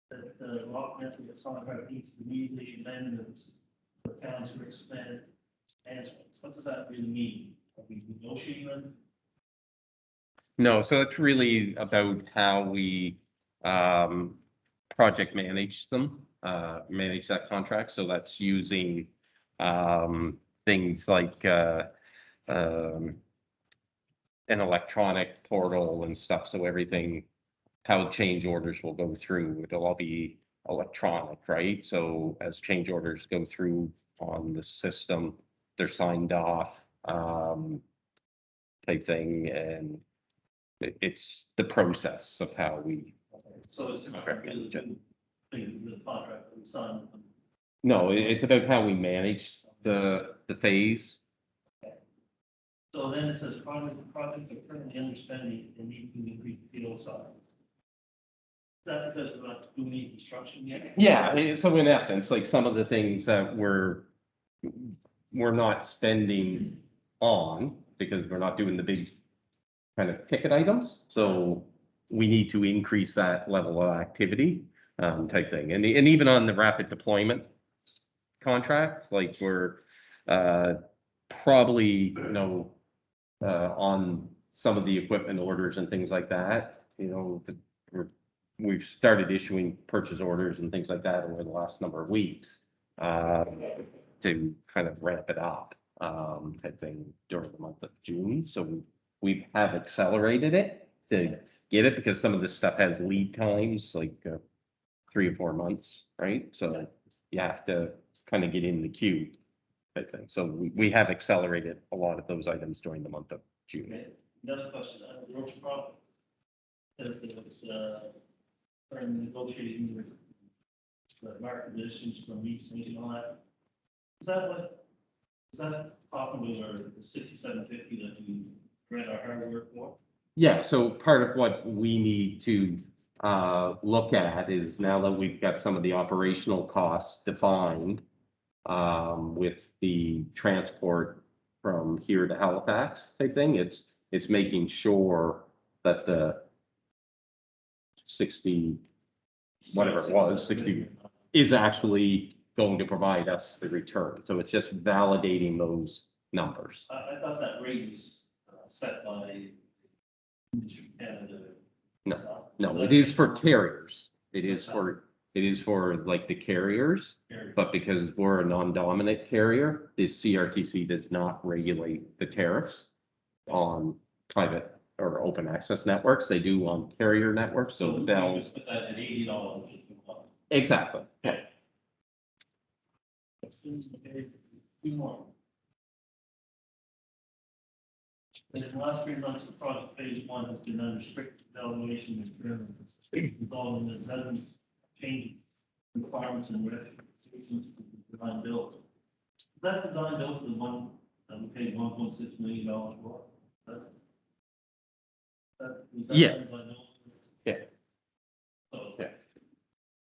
that the rock method of Songbird needs to immediately amend the counties to expand. And what does that really mean? Are we negotiating them? No, so it's really about how we project manage them, manage that contract. So that's using things like an electronic portal and stuff. So everything, how change orders will go through, it'll all be electronic, right? So as change orders go through on the system, they're signed off type thing, and it's the process of how we. So it's the contract with the sun. No, it's about how we manage the phase. So then it says project are currently underspending and need to increase the field size. Is that because we're not doing any construction yet? Yeah, so in essence, like some of the things that we're not spending on because we're not doing the big kind of ticket items. So we need to increase that level of activity type thing. And even on the rapid deployment contract, like we're probably, on some of the equipment orders and things like that, we've started issuing purchase orders and things like that over the last number of weeks to kind of ramp it up type thing during the month of June. So we have accelerated it to get it because some of this stuff has lead times, like 3 or 4 months, right? So you have to kind of get in the queue, I think. So we have accelerated a lot of those items during the month of June. Okay. Another question, gross profit. If it's currently negotiating with the market conditions from each and all that. Is that talking about the 6750 that we read our hardware for? Yeah, so part of what we need to look at is now that we've got some of the operational costs defined with the transport from here to Halifax type thing, it's making sure that the 60, whatever it was, 60 is actually going to provide us the return. So it's just validating those numbers. I thought that rate was set by Canada. No, it is for carriers. It is for like the carriers, but because we're a non-dominant carrier, the CRTC does not regulate the tariffs on private or open access networks. They do on carrier networks. So the bells. Put that at $80. Exactly. Yeah. Okay, 2 more. In the last 3 months, the project phase 1 has been under strict evaluation and procurement, involving the doesn't change requirements and recommendations for the design build. That design build the one and we paid $1.6 million for. That's. Is that Yeah. as I know? Yeah. So. Yeah.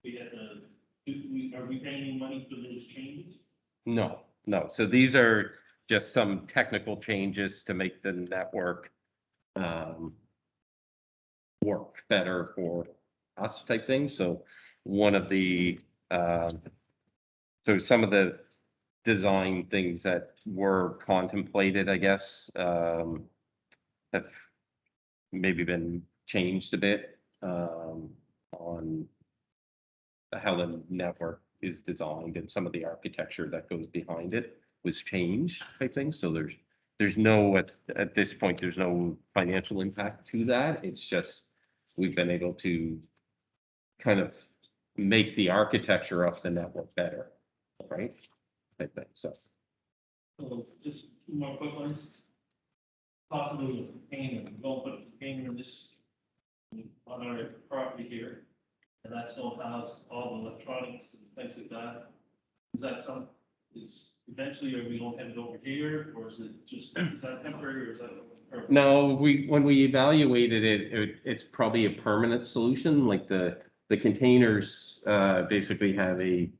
We had to, are we paying any money for those changes? No, no. So these are just some technical changes to make the network work better for us type thing. So one of the, so some of the design things that were contemplated, I guess, have maybe been changed a bit on how the network is designed, and some of the architecture that goes behind it was changed, I think. So there's no, at this point, there's no financial impact to that. It's just, we've been able to kind of make the architecture of the network better, right? I think so. So just two more questions. Talking about the container, we don't put a container in this, on our property here, and that's gonna house all the electronics and things like that. Is that some, is eventually, are we gonna have it over here, or is it just, is that temporary, or is that? permanent? No, when we evaluated it, it's probably a permanent solution, like the containers basically have a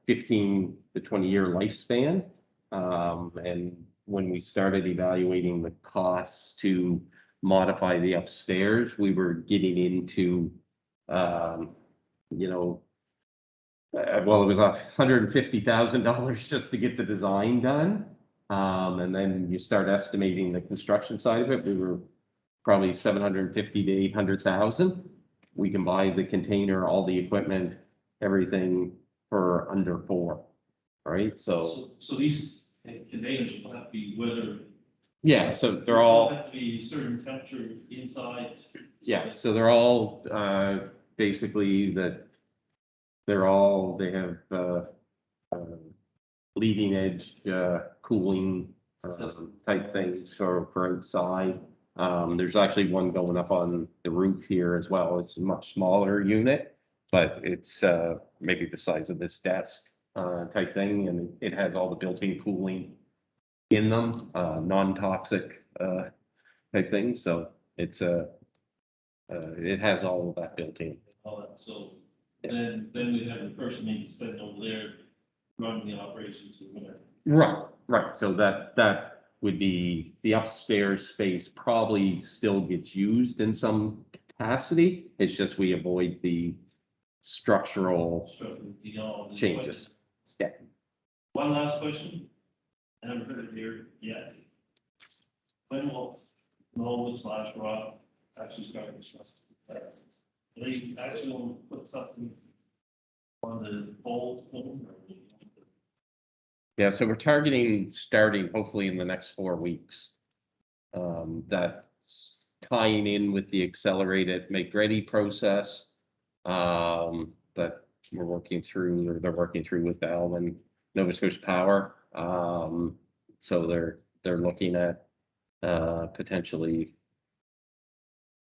15 to 20-year lifespan. And when we started evaluating the costs to modify the upstairs, we were getting into, you know, well, it was $150,000 just to get the design done. And then you start estimating the construction side of it, we were probably 750 to 800,000. We can buy the container, all the equipment, everything for under 4, right? So So these containers will have to be weathered. yeah, so they're They'll all, have to be certain temperature inside. yeah, so they're all basically that they're all, they have leading edge cooling type things for inside. There's actually one going up on the roof here as well. It's a much smaller unit, but it's maybe the size of this desk type thing, and it has all the built-in cooling in them, non-toxic type thing. So it's it has all of that built in. All that, so then we have the person maybe sitting over there running the operations or whatever. Right, right. So that would be the upstairs space probably still gets used in some capacity. It's just we avoid the structural So, you know, the changes. Yeah. One last question. I haven't heard it here yet. When will Noel/Rob actually start construction? They actually will put something on the pole. Yeah, so we're targeting starting hopefully in the next 4 weeks. That's tying in with the accelerated make ready process that we're working through, or they're working through with Val and Nova Scotia Power. So they're looking at potentially,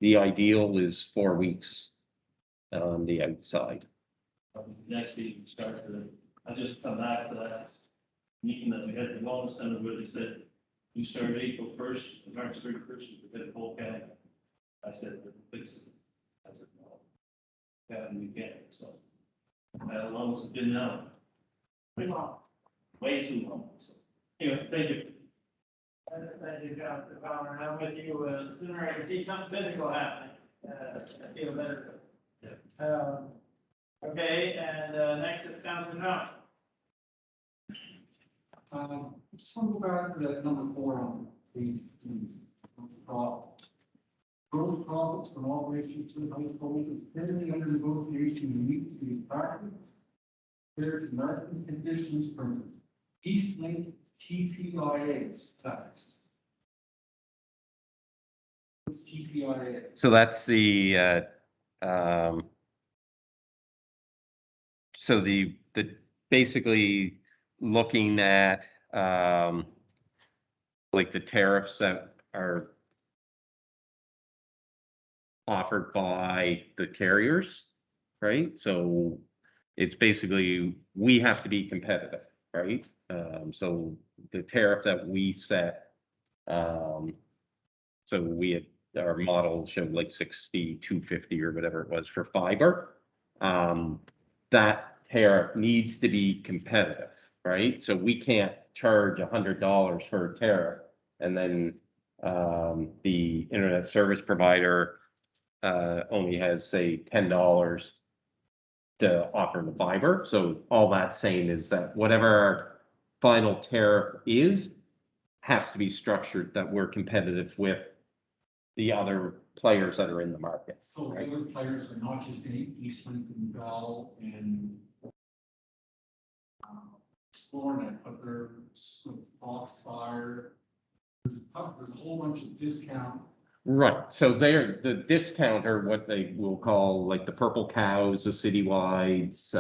the ideal is 4 weeks on the outside. Next week, start to, I just come back to that meeting that we had at the Wellness Center where they said, you start April 1st, March 31st, you get the whole county. I said, fix it. I said, no. And we can't, so. How long has it been now? Way long. Way too long. So, anyway, thank you. Thank you, Dr. Palmer. I'm with you. Sooner I can see something physical happening, I feel better. Okay, and next is Councilor John. Just want to go back to that number 4 on the, growth profits from operations to high school is currently under negotiation to meet the department. There are market conditions from Eastlink TPIA tax. What's TPIA? So that's the so the basically looking at like the tariffs that are offered by the carriers, right? So it's basically, we have to be competitive, right? So the tariff that we set, so we had, our model showed like 60, 250 or whatever it was for fiber. That tariff needs to be competitive, right? So we can't charge $100 for a tariff and then the internet service provider only has, say, $10 to offer the fiber. So all that's saying is that whatever our final tariff is, has to be structured that we're competitive with the other players that are in the market. So the right? other players are not just Eastlink and Bell and Scornet, but there's Foxfire. There's a whole bunch of discount. Right, so they're the discounter, what they will call like the purple cows, the citywides,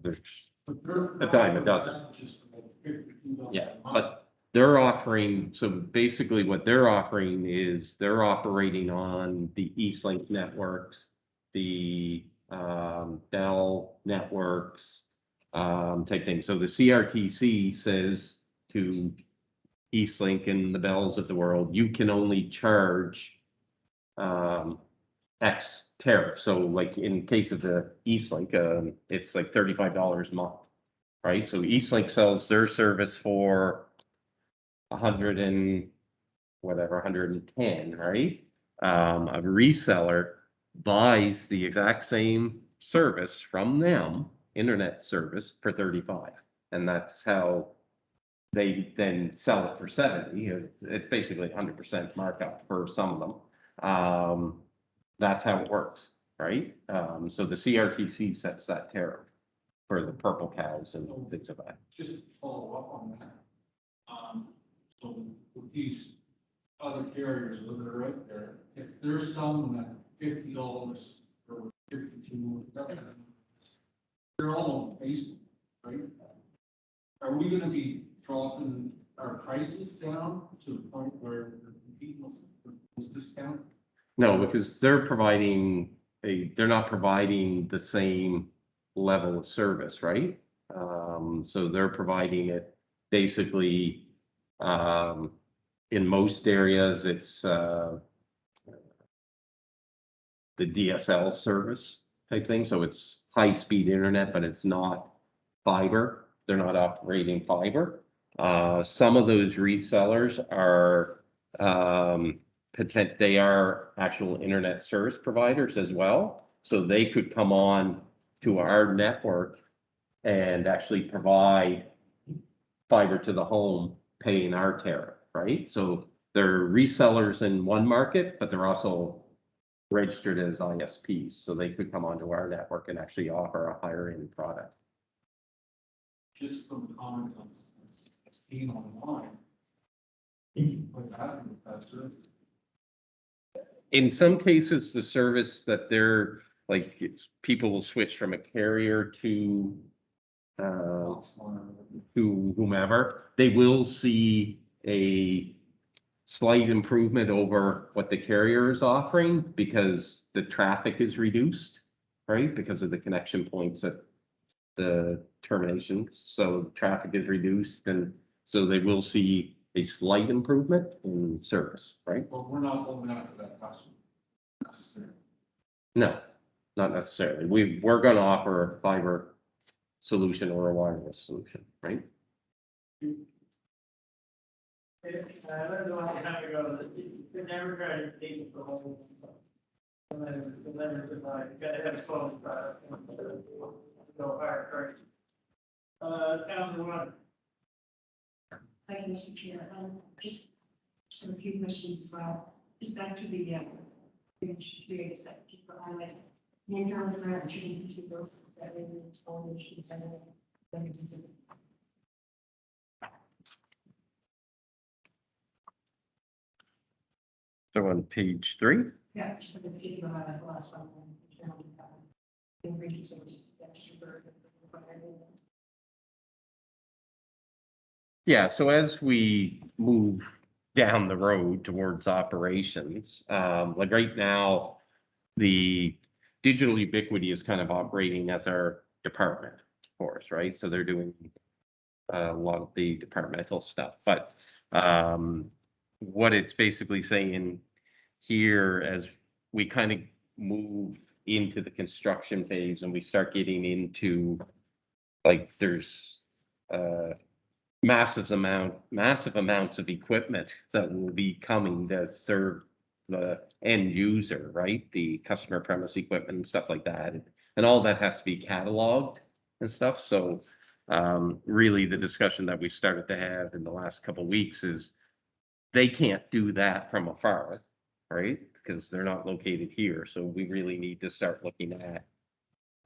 there's, But they're A dime a dozen. just for like $52 yeah, a month. but they're offering, so basically what they're offering is they're operating on the Eastlink networks, the Bell networks, type thing. So the CRTC says to Eastlink and the Bells of the world, you can only charge X tariff. So like in case of the Eastlink, it's like $35 a month, right? So Eastlink sells their service for 100 and whatever, 110, right? A reseller buys the exact same service from them, internet service, for 35. And that's how they then sell it for 70. It's basically 100% markup for some of them. That's how it works, right? So the CRTC sets that tariff for the purple cows and things like that. Just to follow up on that. So with these other carriers that are out there, if they're selling them at $50 or 52, they're all on Facebook, right? Are we gonna be dropping our prices down to the point where the people with discount? No, because they're not providing the same level of service, right? So they're providing it basically, in most areas, it's, the DSL service type thing. So it's high-speed internet, but it's not fiber. They're not operating fiber. Some of those resellers are, they are actual internet service providers as well. So they could come on to our network and actually provide fiber to the home, paying our tariff, right? So they're resellers in one market, but they're also registered as ISPs. So they could come onto our network and actually offer a higher end product. Just from the comments on seen online. What happened with that service? In some cases, the service that they're like, people will switch from a carrier to whomever, they will see a slight improvement over what the carrier is offering because the traffic is reduced, right? Because of the connection points at the termination. So traffic is reduced, and so they will see a slight improvement in service, right? But we're not going after that customer necessarily. No, not necessarily. We're going to offer a fiber solution or a wireless solution, right? I learned a long time ago that you can never try to keep the whole. The letters of life, you gotta have a phone product. Go higher price. Council one. Thank you, Mr. Chair. Just some few questions as well. Just back to the, create a sector for highlight. The internal grant change to go that way it's only should be better than it is. So on page 3. Yeah, just like the figure highlight the last one. Internal increase in extra burden. Yeah, so as we move down the road towards operations, like right now, the digital ubiquity is kind of operating as our department. for us, right? So they're doing a lot of the departmental stuff, but what it's basically saying here as we kind of move into the construction phase and we start getting into, like, there's massive amounts of equipment that will be coming to serve the end user, right? The customer premise equipment and stuff like that. And all that has to be cataloged and stuff. So really the discussion that we started to have in the last couple of weeks is they can't do that from afar, right? Because they're not located here. So we really need to start looking at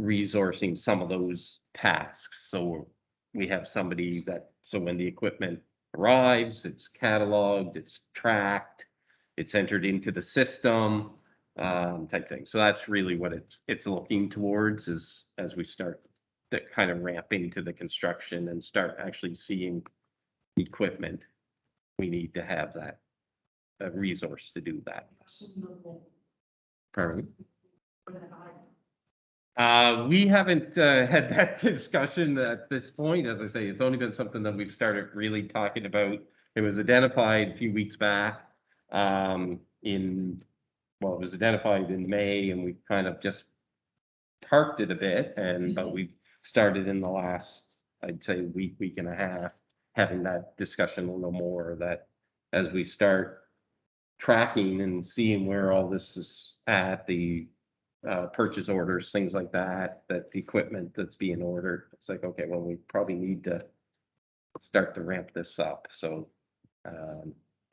resourcing some of those tasks. So we have somebody that, so when the equipment arrives, it's cataloged, it's tracked, it's entered into the system, type thing. So that's really what it's looking towards, is as we start to kind of ramp into the construction and start actually seeing equipment, we need to have that a resource to do that. Pardon? We haven't had that discussion at this point. As I say, it's only been something that we've started really talking about. It was identified a few weeks back well, it was identified in May, and we kind of just parked it a bit, but we started in the last, I'd say, week and a half, having that discussion a little more, that as we start tracking and seeing where all this is at, the purchase orders, things like that, that the equipment that's being ordered, it's like, okay, well, we probably need to start to ramp this up. So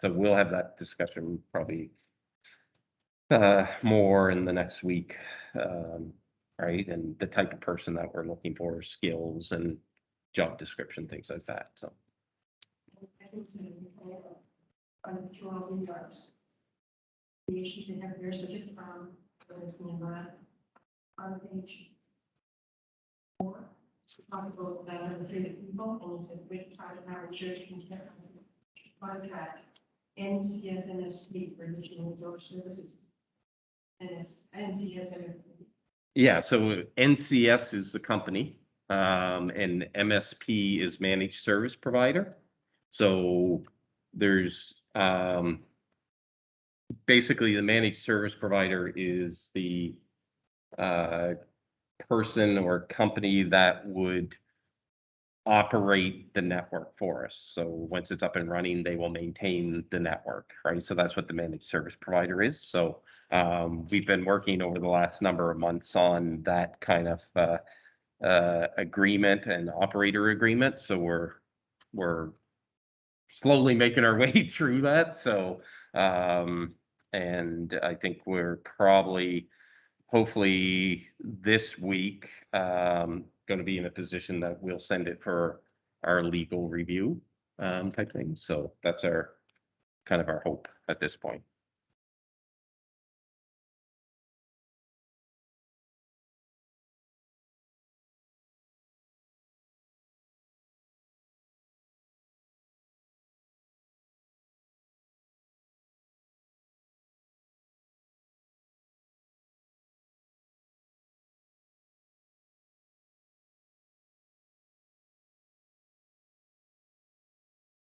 so we'll have that discussion probably more in the next week, right? And the type of person that we're looking for, skills and job description, things like that. So through all the yards. The issues they have here, so just there's me on page 4, talk about the people, and it's a big part of our church contract, NCSMSP for additional resource services. And it's NCSMSP. yeah, so NCS is the company, and MSP is managed service provider. So there's basically the managed service provider is the person or company that would operate the network for us. So once it's up and running, they will maintain the network, right? So that's what the managed service provider is. So we've been working over the last number of months on that kind of agreement and operator agreement. So we're slowly making our way through that. So and I think we're probably, hopefully this week, going to be in a position that we'll send it for our legal review type thing. So that's our kind of our hope at this point.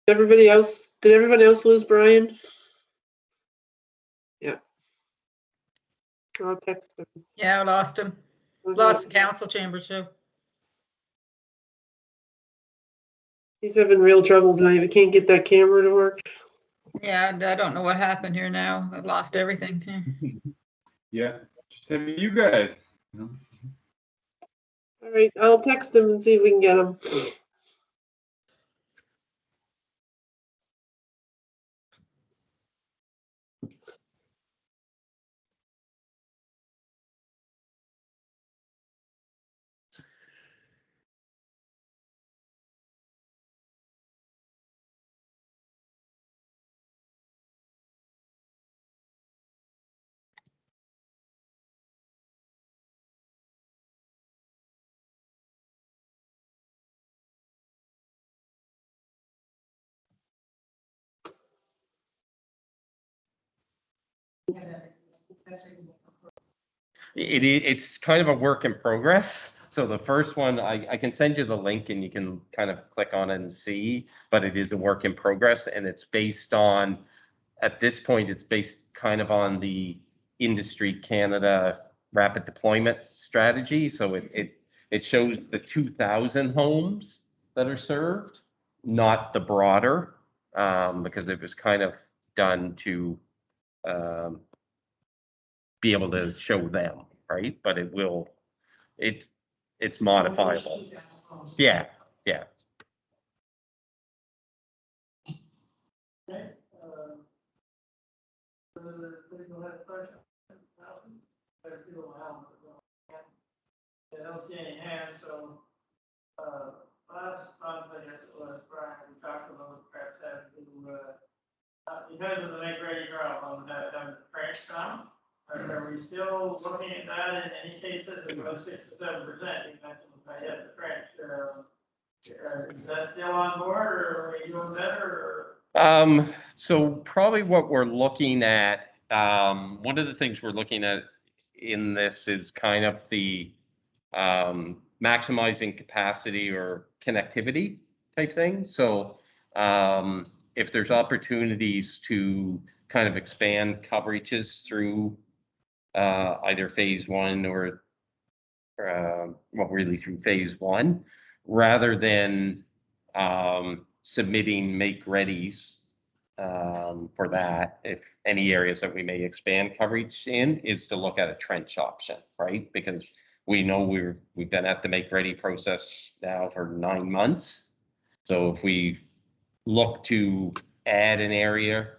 Did everybody else lose Brian? Yeah. I'll text him. Yeah, I lost him. Lost the council chamber too. He's having real trouble tonight. We can't get that camera to work. Yeah, I don't know what happened here now. I lost everything. Yeah, just have you guys. All right, I'll text him and see if we can get him. It's kind of a work in progress. So the first one, I can send you the link and you can kind of click on it and see, but it is a work in progress and it's based on, at this point, it's based kind of on the Industry Canada rapid deployment strategy. So it shows the 2,000 homes that are served, not the broader, because it was kind of done to be able to show them, right? But it's modifiable. Yeah, yeah. Okay, legal head question? Better feel my helmet. I don't see any hands, so, last month, I guess it was, Brian, we talked about perhaps having to, because of the make ready problem, having the trench down. Are we still looking at that in any cases, about 6 to 7%, you mentioned if I had the trench, is that still on board, or are we doing better, or? So probably what we're looking at, one of the things we're looking at in this is kind of the maximizing capacity or connectivity type thing. So if there's opportunities to kind of expand coverages through either phase one or well, really through phase one, rather than submitting make readies for that, if any areas that we may expand coverage in, is to look at a trench option, right? Because we know we've been at the make ready process now for 9 months. So if we look to add an area,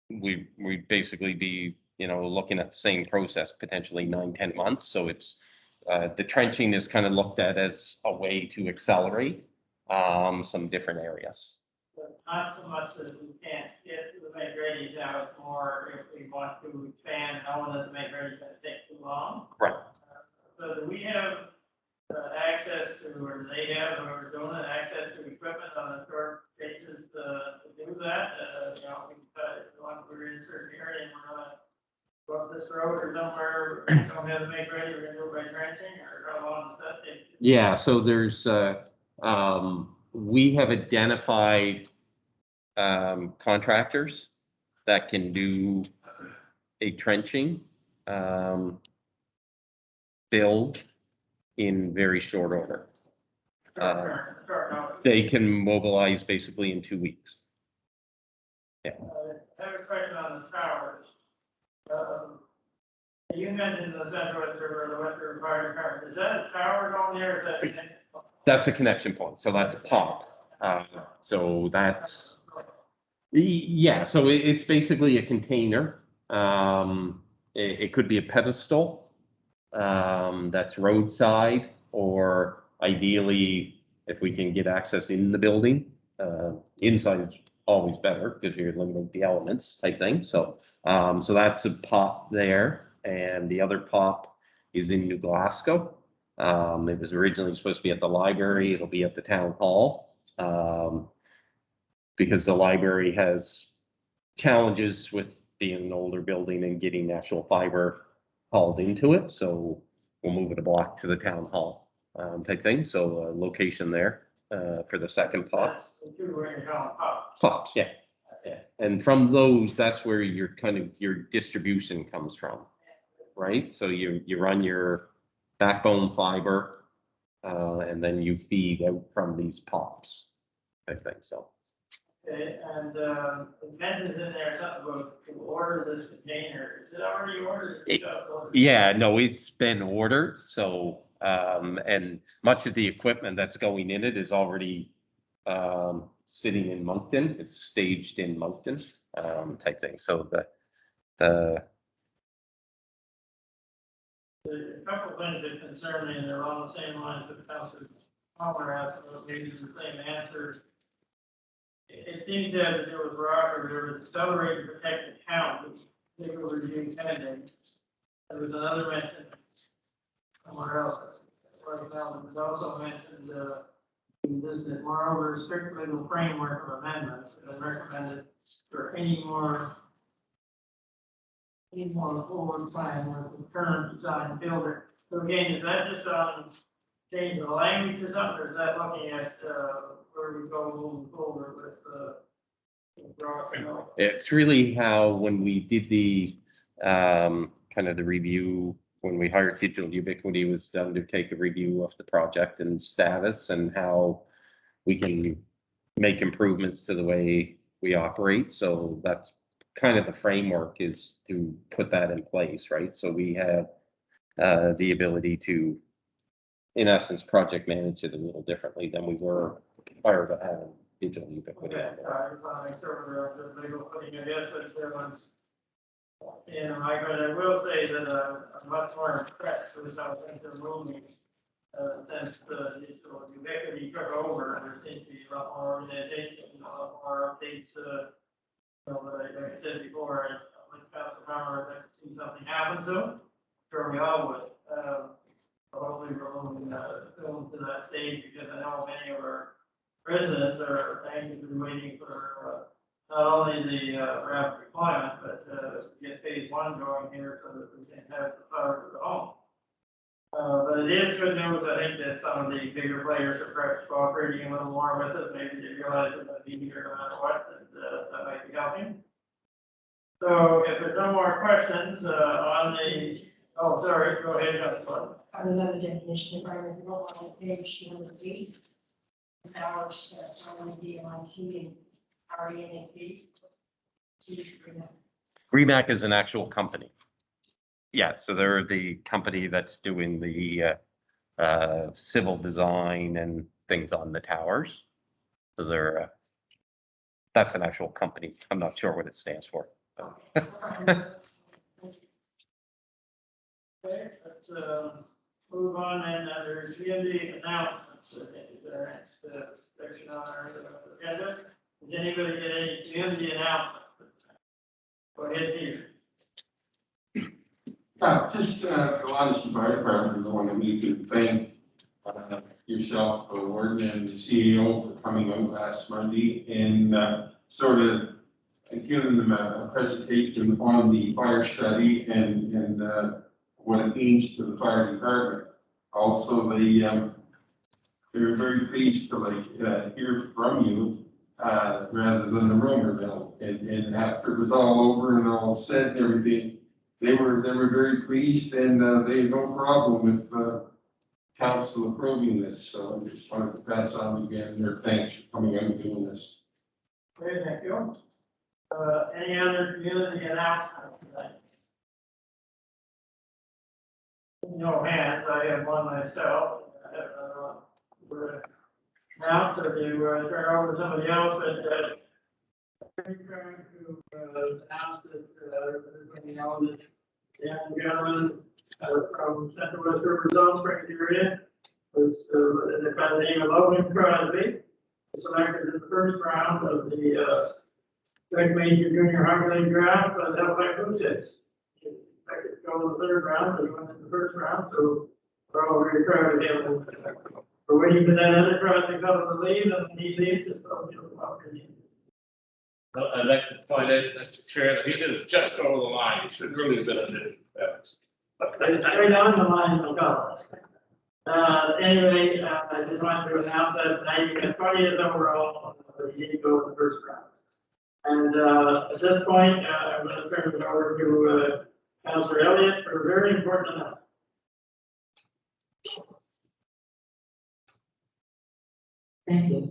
we basically be, looking at the same process, potentially 9-10 months. So it's the trenching is kind of looked at as a way to accelerate some different areas. But not so much that we can't get to the make ready now, it's more if we want to expand, knowing that the make ready is going to take too long. Right. So do we have access to, or do they have, or we're doing it, access to equipment on a short basis to do that? If we want, we're in a certain area and we're gonna go up this road or somewhere, we don't have to make ready, we're gonna do it by trenching, or how long does that take? Yeah, so there's we have identified contractors that can do a trenching build in very short order. They can mobilize basically in 2 weeks. I have a question on the towers. You mentioned the Central Western or the Western Fire Department. Is that a tower on there? Is that connected? That's a connection point. So that's a pop. So that's, yeah, so it's basically a container. It could be a pedestal that's roadside, or ideally, if we can get access in the building, inside is always better because you're limiting the elements type thing. So, so that's a pop there. And the other pop is in New Glasgow. It was originally supposed to be at the library. It'll be at the town hall. Because the library has challenges with being an older building and getting actual fiber hauled into it. So we'll move it a block to the town hall type thing. So location there for the second pop. That's the two where you're going up. Pops, yeah. Yeah. And from those, that's where your distribution comes from, right? So you run your backbone fiber and then you feed out from these pops, I think so. Okay, and it mentions in there something about to order this container. Is it already ordered? Yeah, no, it's been ordered. So, and much of the equipment that's going in it is already sitting in Moncton. It's staged in Moncton type thing. So A couple of things that concern me, and they're all the same lines that Councilor Palmer asked, about maybe the same answers. It seems to have to do with rock, or there was accelerated protected count, which they were reviewing pending. There was another mention somewhere else. It also mentioned this, that moreover, strict legal framework of amendments, and recommended for any more He's on the forward plan with the current design builder. So again, is that just on change the language or something, or is that looking at, where we go moving forward with, It's really how, when we did the, kind of the review, when we hired Digital Ubiquity, was to undertake a review of the project and status and how we can make improvements to the way we operate. So that's kind of the framework, is to put that in place, right? So we have the ability to, in essence, project manage it a little differently than we were prior to having Digital Ubiquity. okay, I sort of the legal footing, I guess, but I will say that I'm much more impressed with how things are moving since the Digital Ubiquity took over. There seems to be a lot more organization, a lot more updates. Like I said before, I went past the power, I'd like to see something happen soon. Sure, we all would. Hopefully we're moving film to that stage, because I know many of our residents are anxiously waiting for not only the rapid deployment, but get phase one going here so that we can have the power to the home. But it is good news. I think that some of the bigger players are perhaps cooperating a little more with us. Maybe they realize it's going to be here no matter what, that might be helping. So if there's no more questions on the, oh, sorry, go ahead, Councilor. On another definition, environmental on page number 8. Hours that's on the DMIT and RENAC. REMAC is an actual company. Yeah, so they're the company that's doing the civil design and things on the towers. So they're that's an actual company. I'm not sure what it stands for. Okay, let's move on, and there's community announcements. I think is our next section on our agenda. Did anybody get any community announcement? Go ahead, Peter. Just the Lawrence Fire Department, I want to need to thank yourself, Warden, and the CEO for coming out last Monday and sort of giving them a presentation on the fire study and what it means to the fire department. Also, they're very pleased to hear from you rather than the rumor mill. And after it was all over and all said and everything, they were very pleased, and they had no problem with council approving this. So I just wanted to pass on again their thanks for coming out and doing this. Great, thank you. Any other community announcements tonight? No hands, I have one myself. I have another one. Announce or to turn over to somebody else, but I'm trying to announce that everybody knows that the young gentleman from Central West River Zone Springs area was by the name of Logan Crosby, selected in the first round of the Second Major Junior High League draft by the Halifax Blue Jays. I could go in the third round, but he went in the first round, so we're all very proud of him. We're waiting for that other crowd to come to leave, and when he leaves, it's all opportunity. I'd like to point out, Mr. Chair, that he is just over the line. He should really have been in it. It's right on the line of God. Anyway, I just wanted to announce that tonight you got 20 years overall, but you didn't go in the first round. And at this point, I'm going to turn it over to Councilor Elliott for a very important announcement. Thank you.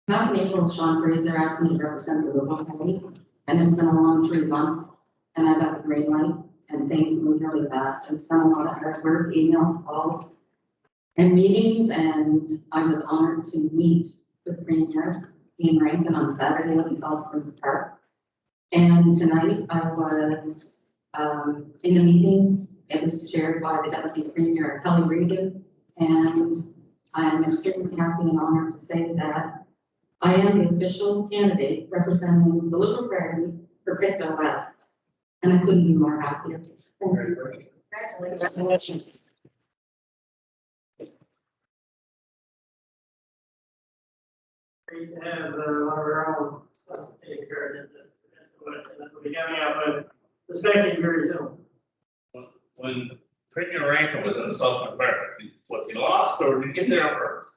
Back in April, Sean Fraser asked me to represent the local county, and it's been a long 3 months, and I got the green light, and things moved really fast. It's been a lot of hard work, emails, calls, and meetings, and I was honored to meet the Premier in Rankin on Saturday at the South Springs Park. And tonight I was in a meeting. It was chaired by the Deputy Premier, Kelly Regan, and I am extremely happy and honored to say that I am the official candidate representing the Liberal Party for Pictou West, and I couldn't be more happier. Thank you. Congratulations. Great to have one of our own take care of this. We're coming up with expecting very soon. When Cricket Rankin was in South America, was he lost or did he get there first?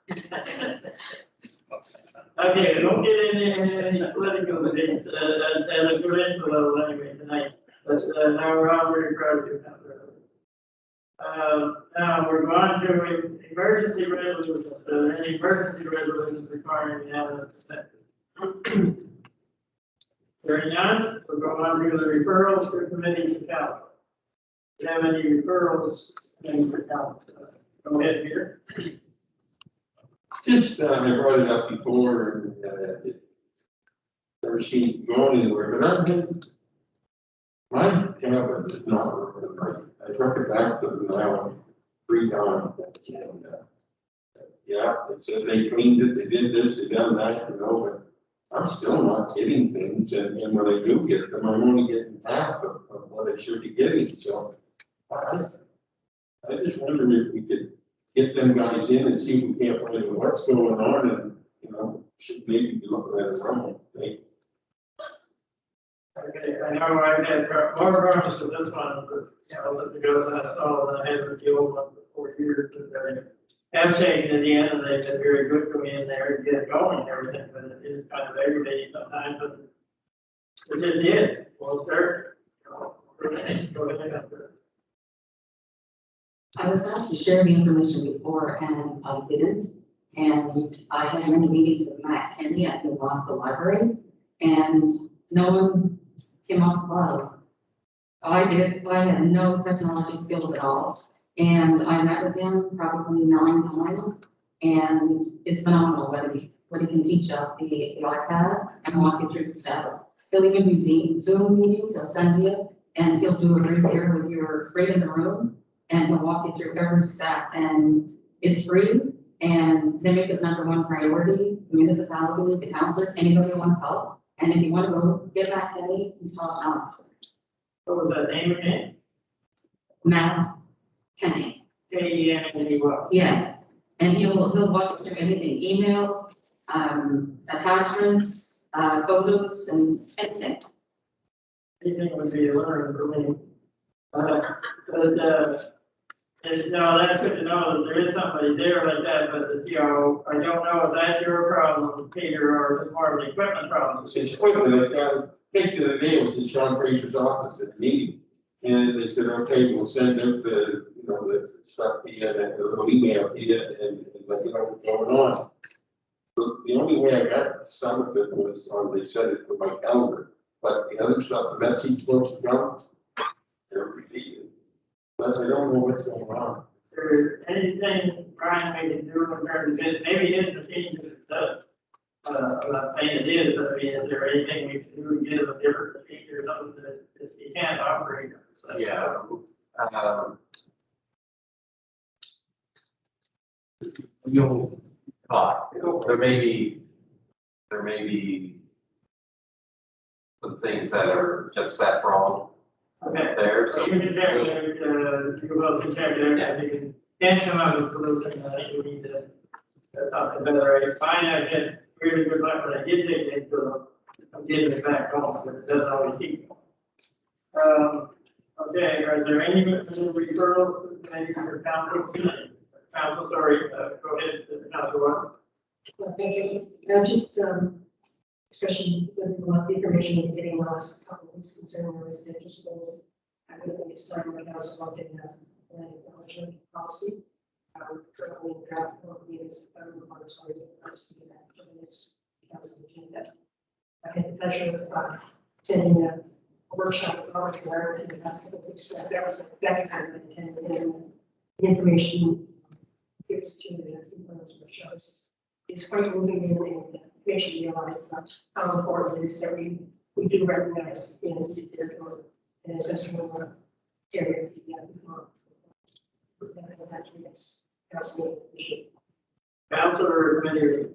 Okay, don't get into any political debates, at a provincial level anyway tonight, but, now we're all very proud of you. Now we're going to emergency resolutions, any emergency resolutions requiring unanimous consent. Hearing none, we'll go on to the referrals for committees and council. Do you have any referrals, any for council? Go ahead here. Just, I brought it up before, and, it never seemed to go anywhere, but I've been, my camera is not working right. I took it back to the now 3 times. And, yeah, it said they cleaned it, they did this, they done that, but I'm still not getting things, and when I do get them, I'm only getting half of what I should be getting, so. I just wonder if we could get them guys in and see if we can't find out what's going on, and, should maybe be looking at it wrong. Okay, I know I had more problems with this one, but, let me go to that all, and I had with the old one for 4 years, and I have taken in the end, and they've been very good for me in there and get it going and everything, but it is kind of aggravating sometimes, but it's just it, well, sir. Go ahead. I was asked to share the information before and I didn't. And I had many meetings with Matt Kennedy at the Lonzo Library and no one came off the bottom. I had no technology skills at all. And I met with him probably 9 times and it's phenomenal what he can teach off the iPad and walk you through the steps. He'll even do Zoom meetings, he'll send you and he'll do it right here with your right in the room. And he'll walk you through every step, and it's free, and they make this #1 priority, the municipality, the councilors, anybody who wants help. And if you want to go get back to me, he's talking out. What was that name again? Matt Kenny. K-E-N-N-E-Y. Yeah, and he'll walk you through anything, email, attachments, photos, and anything. Anything would be a learn for me. No, that's good to know that there is somebody there like that, but, I don't know if that's your problem, Peter, or it's more of an equipment problem. It's equipment, I think the other day was in Sean Fraser's office at the meeting, and they said, okay, we'll send out the, the stuff, the little email to you, and let you know what's going on. But the only way I got some of it was they said it with my calendar, but the other stuff, the message supposed to come, they're receiving. But I don't know what's going on. Is there anything Brian we can do in terms of it? Maybe his machine does. I'm not saying it is, but I mean, is there anything we can do to get a different machine or something that you can't operate? So, Yeah. You'll talk, there may be some things that are just set wrong. Okay. There, So so. you can check, you will check there, I think you can come up with a solution, I think we need to talk about it, right? Fine, I did really good luck, but I did take it to them, I'm getting it back home, but it doesn't always keep. Okay, are there any referrals to maybe for council? Council, sorry, go ahead, Council one. Thank you. Just, especially with the information we've been getting the last couple of weeks concerning residential schools. I really think it's time the council look at the management policy. Currently draft for meetings, on its way to see that for the next council agenda. I had the pleasure of attending a workshop with Robert Ware in the last couple of weeks. That was the second time I attended, and the information gives to the workshops. It's quite moving and makes you realize how important it is that we do recognize the institute territory and especially when we're area. Councilor committee.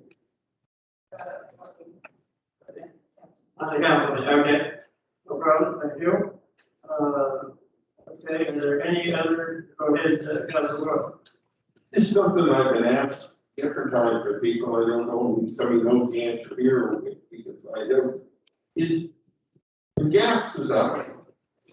On the council, okay. No problem, thank you. Okay, is there any other, go ahead, Councilor Wood. It's something I've been asked different times for people, I don't know, if somebody knows the answer here, or we can find out. Is, when gas goes up,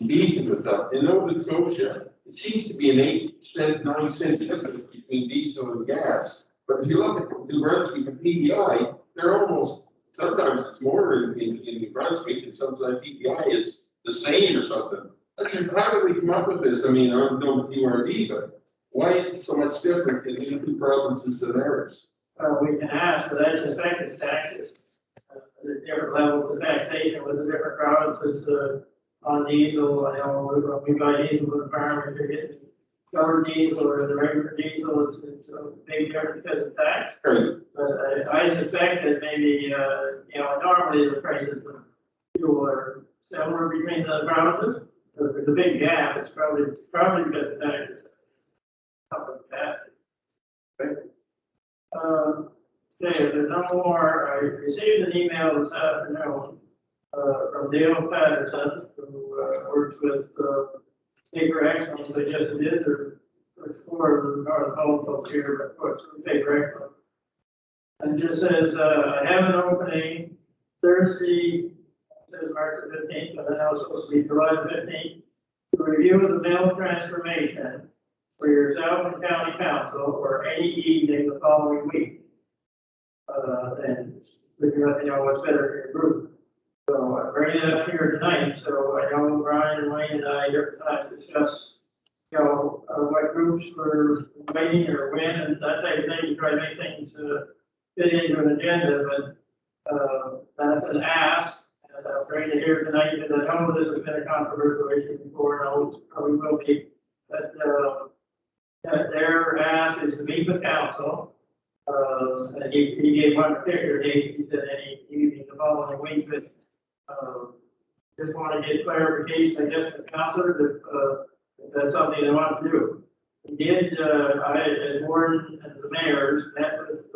diesel is up. In Nova Scotia, it seems to be an 8 cent, 9 cent difference between diesel and gas. But if you look at New Brunswick and PEI, they're almost, sometimes it's more in New Brunswick and sometimes PEI is the same or something. That's just, how did we come up with this? I mean, I don't know with URD, but why is it so much different in the two provinces than ours? We can ask, but I suspect it's taxes. The different levels of taxation with the different provinces, on diesel. I know we buy diesel from the farmers, they're getting covered diesel or the regular diesel, it's a big difference because of tax. Right. But I suspect that maybe, normally the prices of fuel are similar between the provinces. But there's a big gap, it's probably because of taxes. Okay, if there's no more, I received an email this afternoon, from Dale Patterson, who, works with, Paper Excellence, I guess it is, or for the North Pole folks here, but of course, Paper Excellence. And just says, I have an opening Thursday, says March the 15th, but then I was supposed to be July the 15th, to review the mail transformation for yourself and county council or any evening the following week. And we can let me know what's better for your group. So I'm bringing it up here tonight, so I know Brian and Wayne and I every time discuss, what groups we're waiting or when and that type of thing to try to make things fit into an agenda, but that's an ask. And I'm bringing it here tonight because I know this has been a controversial issue before, and I know it probably will be. But their ask is to meet with council. And he gave one particular date, he said any evening the following week, but just want to get clarification, I guess, from council if that's something they want to do. He did, I, as warden and the mayors, met with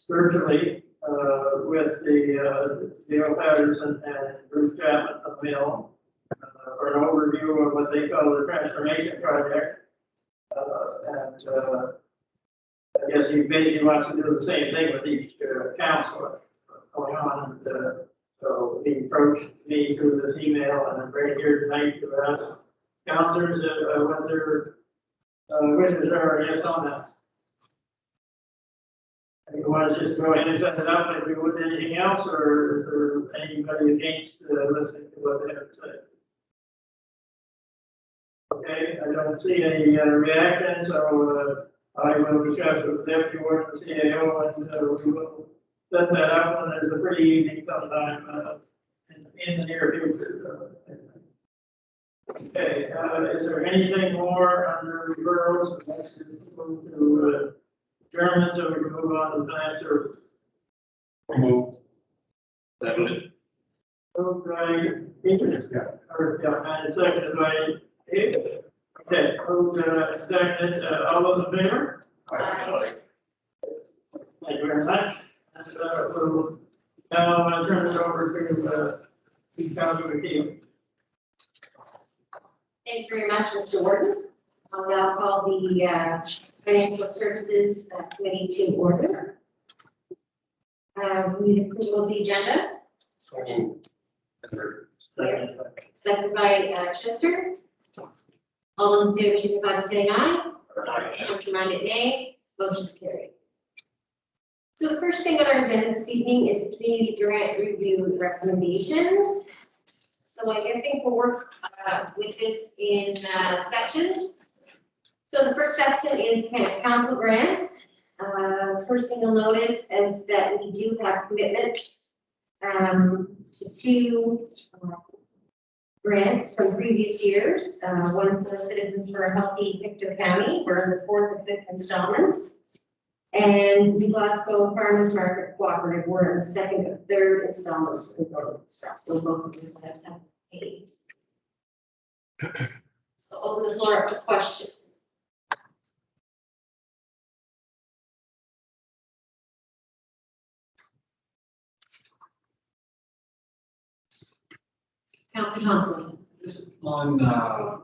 virtually with the Dale Patterson and Bruce Chapman of the Mill for an overview of what they call the transformation project. I guess he basically wants to do the same thing with each council going on. And so he approached me through this email, and I'm right here tonight to ask councilors what their wishes are, yes, on that. And you want to just go ahead and set it up like we would anything else, or anybody against listening to what they have to say? Okay, I don't see any reaction, so I will discuss with the deputy warden and CAO, and we will set that up when there's a pretty evening sometime in the near future. Okay, is there anything more under referrals? Next is move to German, so we can move on to finance services. Moved. Seconded. Moved by Peter, and seconded by David. Okay, moved, seconded, all those in favor? Aye. Thank you very much. And, we'll now turn it over to Councilor McKee. Thank you very much, Mr. Warden. I'll now call the Financial Services Committee to order. We need approval of the agenda. Second by Chester. All those in favor, signify by saying aye. Counter-minded nay. Motion carried. So the first thing on our agenda this evening is the community grant review recommendations. So I think we'll work with this in sections. So the first section is kind of council grants. First thing you'll notice is that we do have commitments to two grants from previous years. One for the Citizens for a Healthy Pictou County, we're in the 4th and 5th installments. And the Glasgow Farmers Market Cooperative, we're in the 2nd and 3rd installments for the building stuff. So both of these have been paid. So open the floor up to questions. Councilor Thompson. Just on the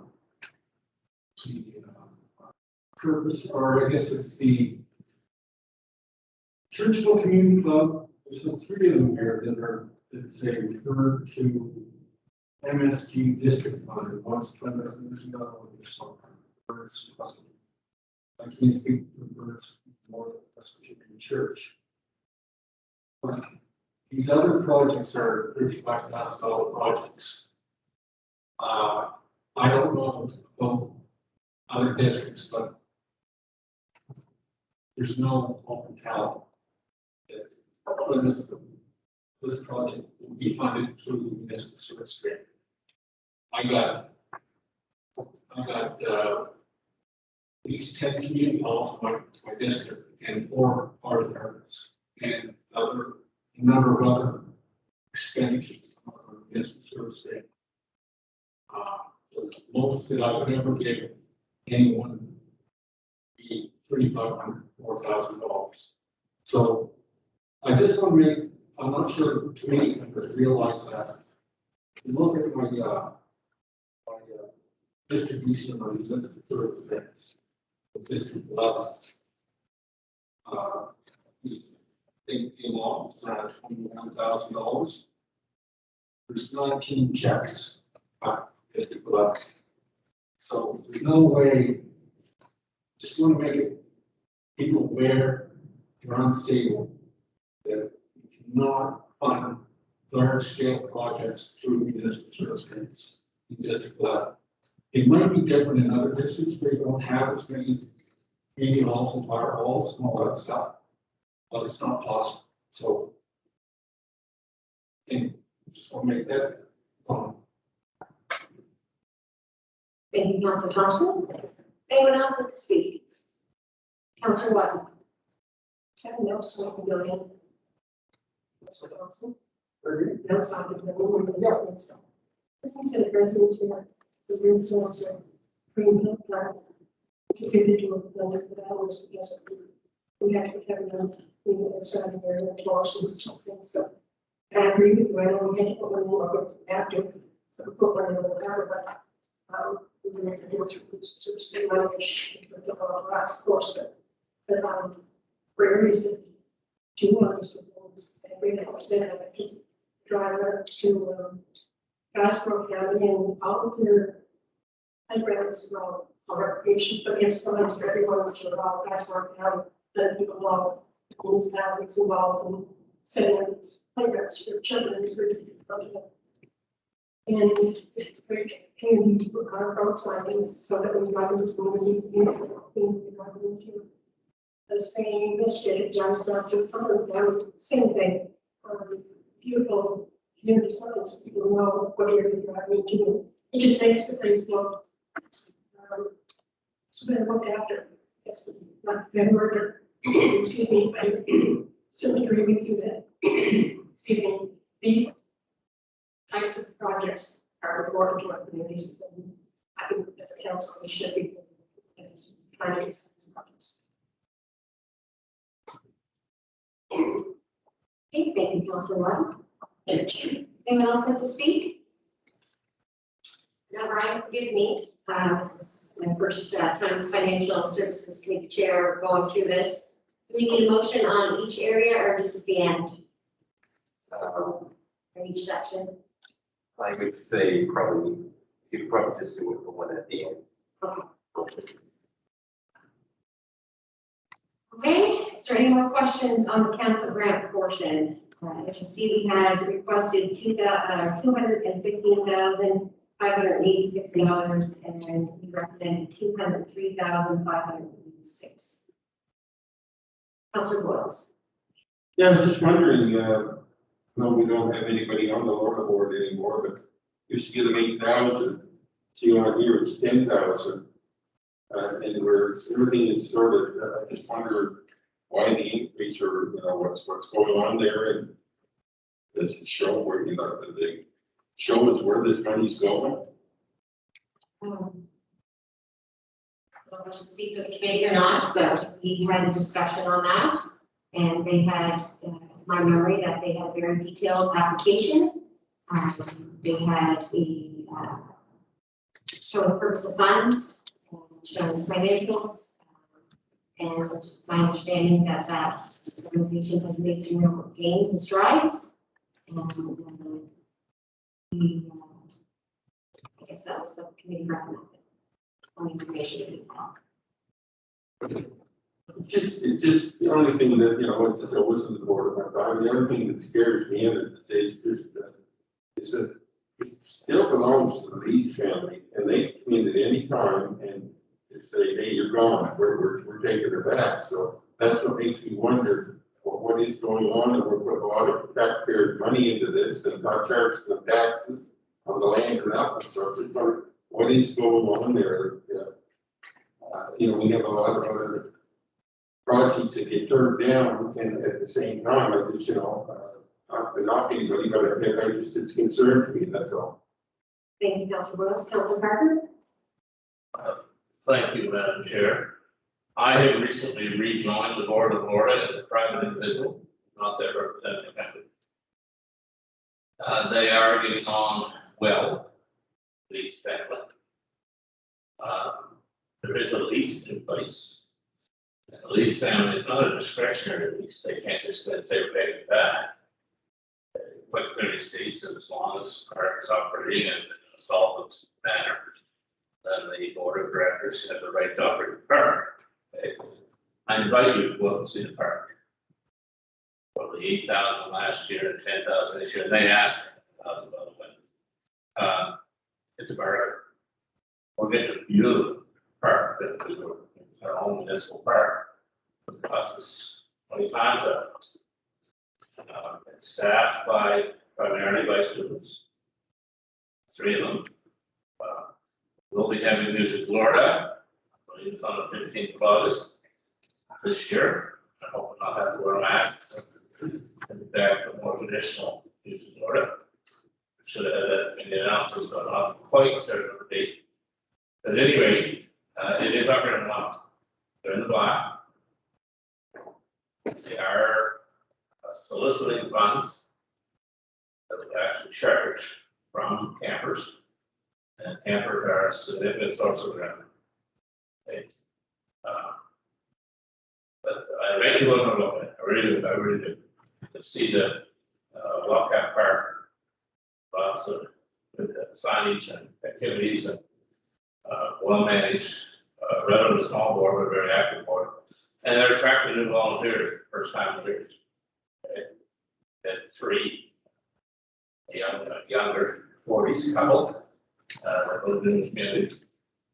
purpose, or I guess it's the Churchville Community Club. There's the three of them here that are, that say referred to MSG district fund, once Plymouth, there's no, birds. I can't speak for birds more than this particular church. But these other projects are $35,000 projects. I don't know about other districts, but there's no open talent. This project will be funded through the municipal service grant. I got at least 10 community halls in my district and 4 art departments and a number of other expenditures from our municipal service grant. The most that I would ever give anyone would be $3,500, $4,000. So I just want to make, I'm not sure the committee members realize that. Look at my distribution of the events. District level. They belong to $21,000. There's 19 checks. So there's no way, just want to make it people aware, you're unstable, that you cannot fund large scale projects through municipal service grants. It might be different in other districts where you don't have as many community halls and fire halls and all that stuff, but it's not possible. So, and just want to make that. Thank you, Councilor Thompson. Anyone else like to speak? Councilor Watson. 7 notes, so we go in. Councilor Thompson. That's not the one we don't. Listen to the president here. The room for the green hill plan. Contributed to a building for that was because we had to have them. We started very close and something. So I agree with you. I know we had to put one more after. So we put one in the car, but we were to do it through service management. Of course, but for every city, 2 others and we understand that I can drive up to Gasbro County and out there. I grant this about recreation, but if someone's everyone to about Gasbro County, then people know municipalities involved in setting up these playgrounds for children. And we do our road signs so that we got into the same initiative, John started from same thing. Beautiful community signs, so people know what area they're driving to. It just makes the place look so better looked after. It's not the murder. Excuse me, I certainly agree with you that excuse me, these types of projects are important to our communities. And I think as a council, we should be trying to get some of these projects. Okay, thank you, Councilor Martin. Anyone else like to speak? No, Brian, forgive me. This is my first time as Financial Services Committee Chair going through this. Do we need a motion on each area or just at the end? Or each section? I would say probably, you could probably just do it the one at the end. Okay. Okay, is there any more questions on the council grant portion? As you see, we had requested $215,586 and we recommended $203,586. Councilor Boyles. Yeah, I was just wondering, no, we don't have anybody on the order board anymore, but used to get them 8,000. See on here it's 10,000. And where everything is sort of, I just wonder why the increase or, what's going on there, and does it show where, they show us where this money's going? I don't know if I should speak to the committee or not, but we had a discussion on that. And they had, my memory, that they had a very detailed application. They had a showing purpose of funds, showing financials. And it's my understanding that that organization has made some real gains and strides. And we guess that was what the committee recommended. Only information. It's just the only thing that, you know, it's, I wasn't the board of my time, the only thing that scares me in it is just that it's a, it still belongs to the Leeds family, and they can come in at any time and say, hey, you're gone, we're taking it back. So that's what makes me wonder what is going on, and we're putting a lot of taxpayers' money into this, and not charging the taxes on the land and that, so it's just like, what is going on there? You know, we have a lot of other projects that get turned down, and at the same time, I just, you know, not to knock anybody, but I just, it's concerned to me, that's all. Thank you, Councilor Rose. Councilor Parker? Thank you, Madam Chair. I have recently rejoined the Board of Florida as a private individual, not their representative company. They are getting on well, lease family. There is a lease in place. And the lease family is not a discretionary lease. They can't just go and say we're paying it back. Quite clearly states that as long as the park is operating in a solvent manner, then the board of directors have the right to operate the park. Okay. I invite you to go out and see the park. Probably 8,000 last year and 10,000 this year. And they asked $1,000 when. It's a park. We'll get to the beautiful park that we were our own municipal park. It costs us 20 times that. It's staffed primarily by students. 3 of them. We'll be having Music Florida. I believe it's on the 15th of August this year. I hope I'm not have to wear a mask. And back to more traditional Music Florida. Should have had that in the announcements, but I'm not quite certain of the date. At any rate, it is operating well. They're in the black. They are soliciting funds that we actually charge from campers. And campers are a significant source of revenue. Okay. But I really want to look at it. I really do. To see the Wildcat Park, lots of signage and activities and well managed, relatively small board, but very active board. And they're attracting new volunteers, first time volunteers. Okay. And 3 younger 40s couple that live in the community,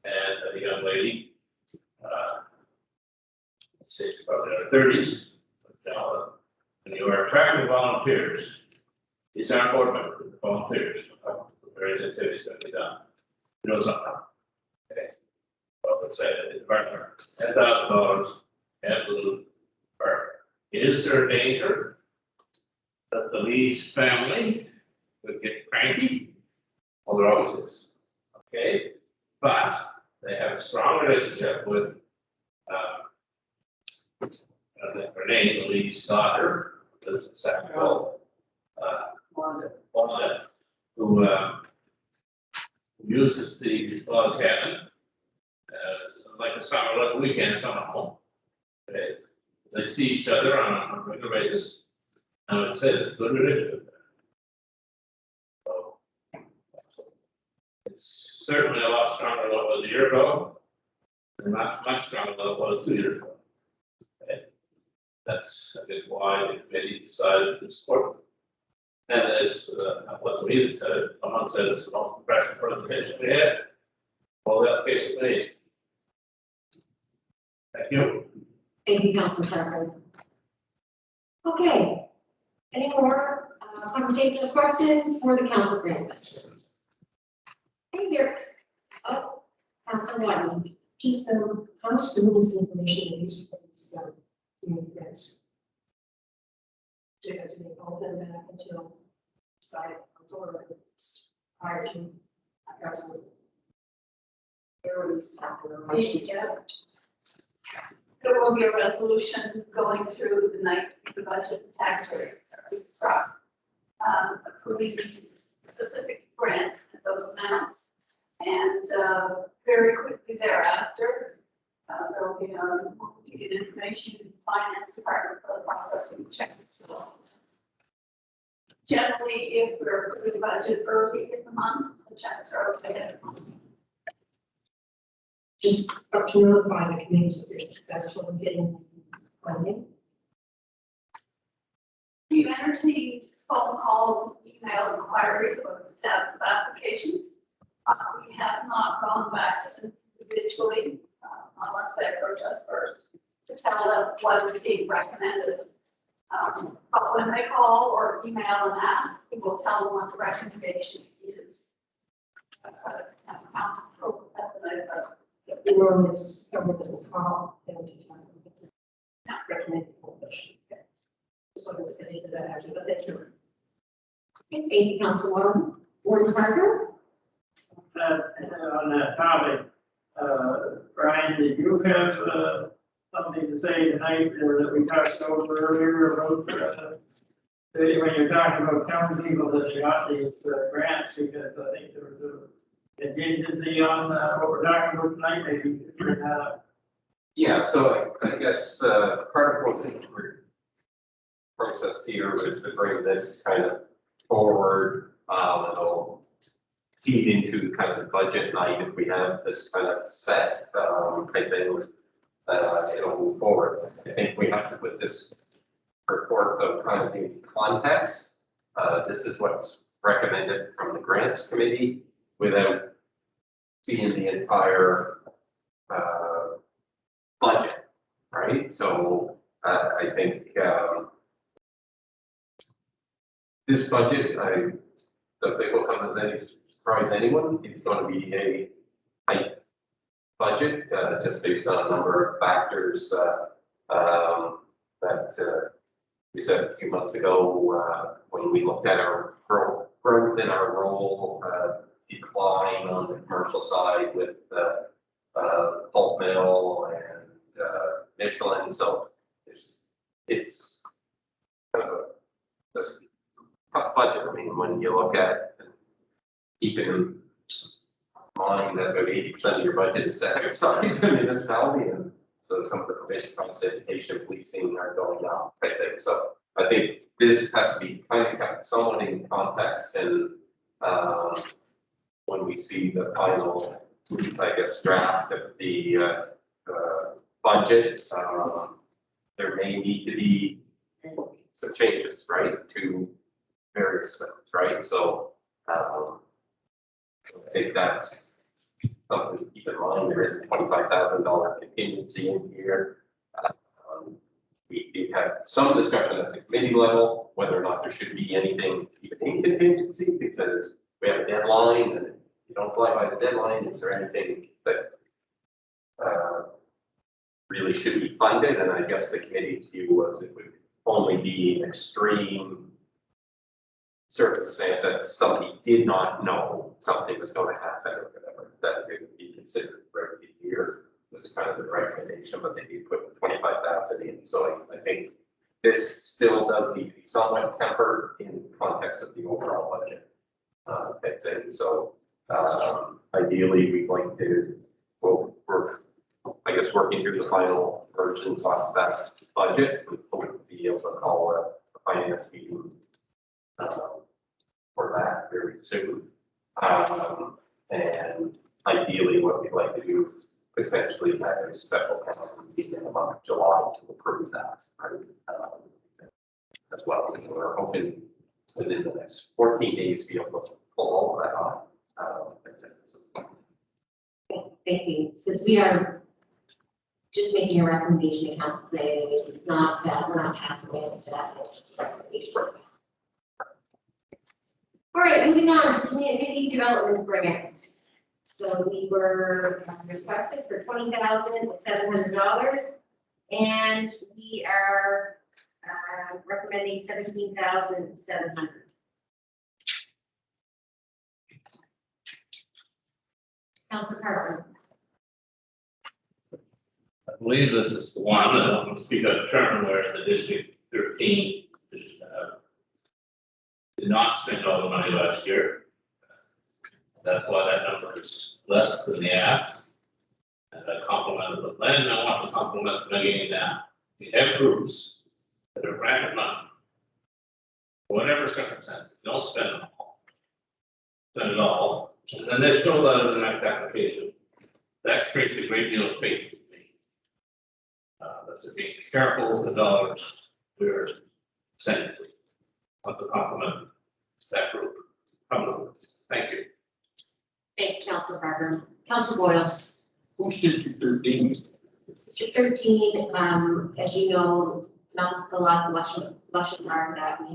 and a young lady, let's say she's probably in her 30s. When you are attracting volunteers, these aren't board members, they're volunteers. Various activities going to be done. You know something? Okay. Well, let's say that it's $10,000 absolute park. Is there a danger that the Lee's family would get cranky? Well, there always is. Okay, but they have a strong relationship with her name, the Lee's daughter, lives in Sacramento. Wanda, who uses the log cabin like a summer, like a weekend, summer home. Okay. They see each other on a regular basis. I would say it's a good relationship. So it's certainly a lot stronger than it was a year ago, and much stronger than it was 2 years ago. Okay. That's, I guess, why the committee decided to support them. And as what we had said, someone said it's the most professional presentation we had. All the application made. Thank you. Thank you, Councilor Parker. Okay. Any more conversations or questions for the council president? Hey there. Oh, Councilor Whitman. Just, how much the this information is for this, events? Do they open that until side or prior to? I've got some. There will be a resolution going through the night, the budget tax rate, approving specific grants and those amounts. And very quickly thereafter, there will be to get information in the finance department for the processing checks. So generally, if we're approving budget early in the month, the checks are okay. Just up to notify the community that they're successful in getting funding. We've entertained phone calls, email inquiries about the status of applications. We have not gone back to them individually, unless they approach us first, to tell them what is being recommended. But when they call or email and ask, we will tell them what the recommendation is. The norm is someone that will call them to tell them what to recommend. Just wanted to say that, actually, but thank you. Thank you, Councilwoman. Warden Parker? On that topic, Brian, did you have, something to say tonight that we talked over earlier about, when you're talking about telling people that they got these grants, because I think there was a contingency on what we're talking about tonight, maybe you could bring that up. Yeah, so I guess part of what the process here was to bring this kind of forward, and it'll feed into kind of the budget night if we have this kind of set type thing with it'll move forward. I think we have to put this report of kind of in context. This is what's recommended from the grants committee without seeing the entire budget, right? So I think this budget, I don't think will come as any surprise to anyone. It's going to be a tight budget, just based on a number of factors that we said a few months ago when we looked at our growth in our role, decline on the commercial side with pulp mill and Michelin. So it's kind of a tough budget. I mean, when you look at keeping in mind that about 80% of your budget is set aside to municipality, and so some of the provision costs, education, policing are going up, I think. So I think this has to be kind of kept somewhat in context, and when we see the final, I guess, draft of the budget, there may need to be some changes, right, to various things, right? So I think that's something to keep in mind. There is a $25,000 contingency in here. We had some discussion at the committee level, whether or not there should be anything even in contingency, because we have a deadline, and if you don't fly by the deadline, is there anything that really should be funded? And I guess the committee's view was it would only be an extreme circumstance that somebody did not know something was going to happen or whatever, that it would be considered for a year. Was kind of the recommendation, but they did put 25,000 in. So I think this still does need to be somewhat tempered in context of the overall budget. So ideally, we'd like to, well, we're, I guess, working through the final versions of that budget. We hope to be able to call a finance meeting for that very soon. And ideally, what we'd like to do potentially have a special council meeting in the month of July to approve that, right? As well. We're hoping within the next 14 days to be able to pull all of that off. Thank you. Since we are just making a recommendation to council today, not, we're not passing it to that recommendation. All right, moving on to community development grants. So we were requested for $20,700, and we are recommending $17,700. Councilor Carver. I believe this is the one that will speak of term where the District 13 did not spend all the money last year. That's why that number is less than the ask. And I complimented the plan, and I want to compliment them again now. We have proofs that are granted money. Whatever circumstance, don't spend it all. Spend it all, And they show that in the next application. That creates a great deal of faith with me. That's to be careful with the dollars we're sending. Want to compliment that group. Thank you. Thank you, Councilor Barker. Councilor Boyles. Who's District 13? District 13, as you know, not the last election prior to that, we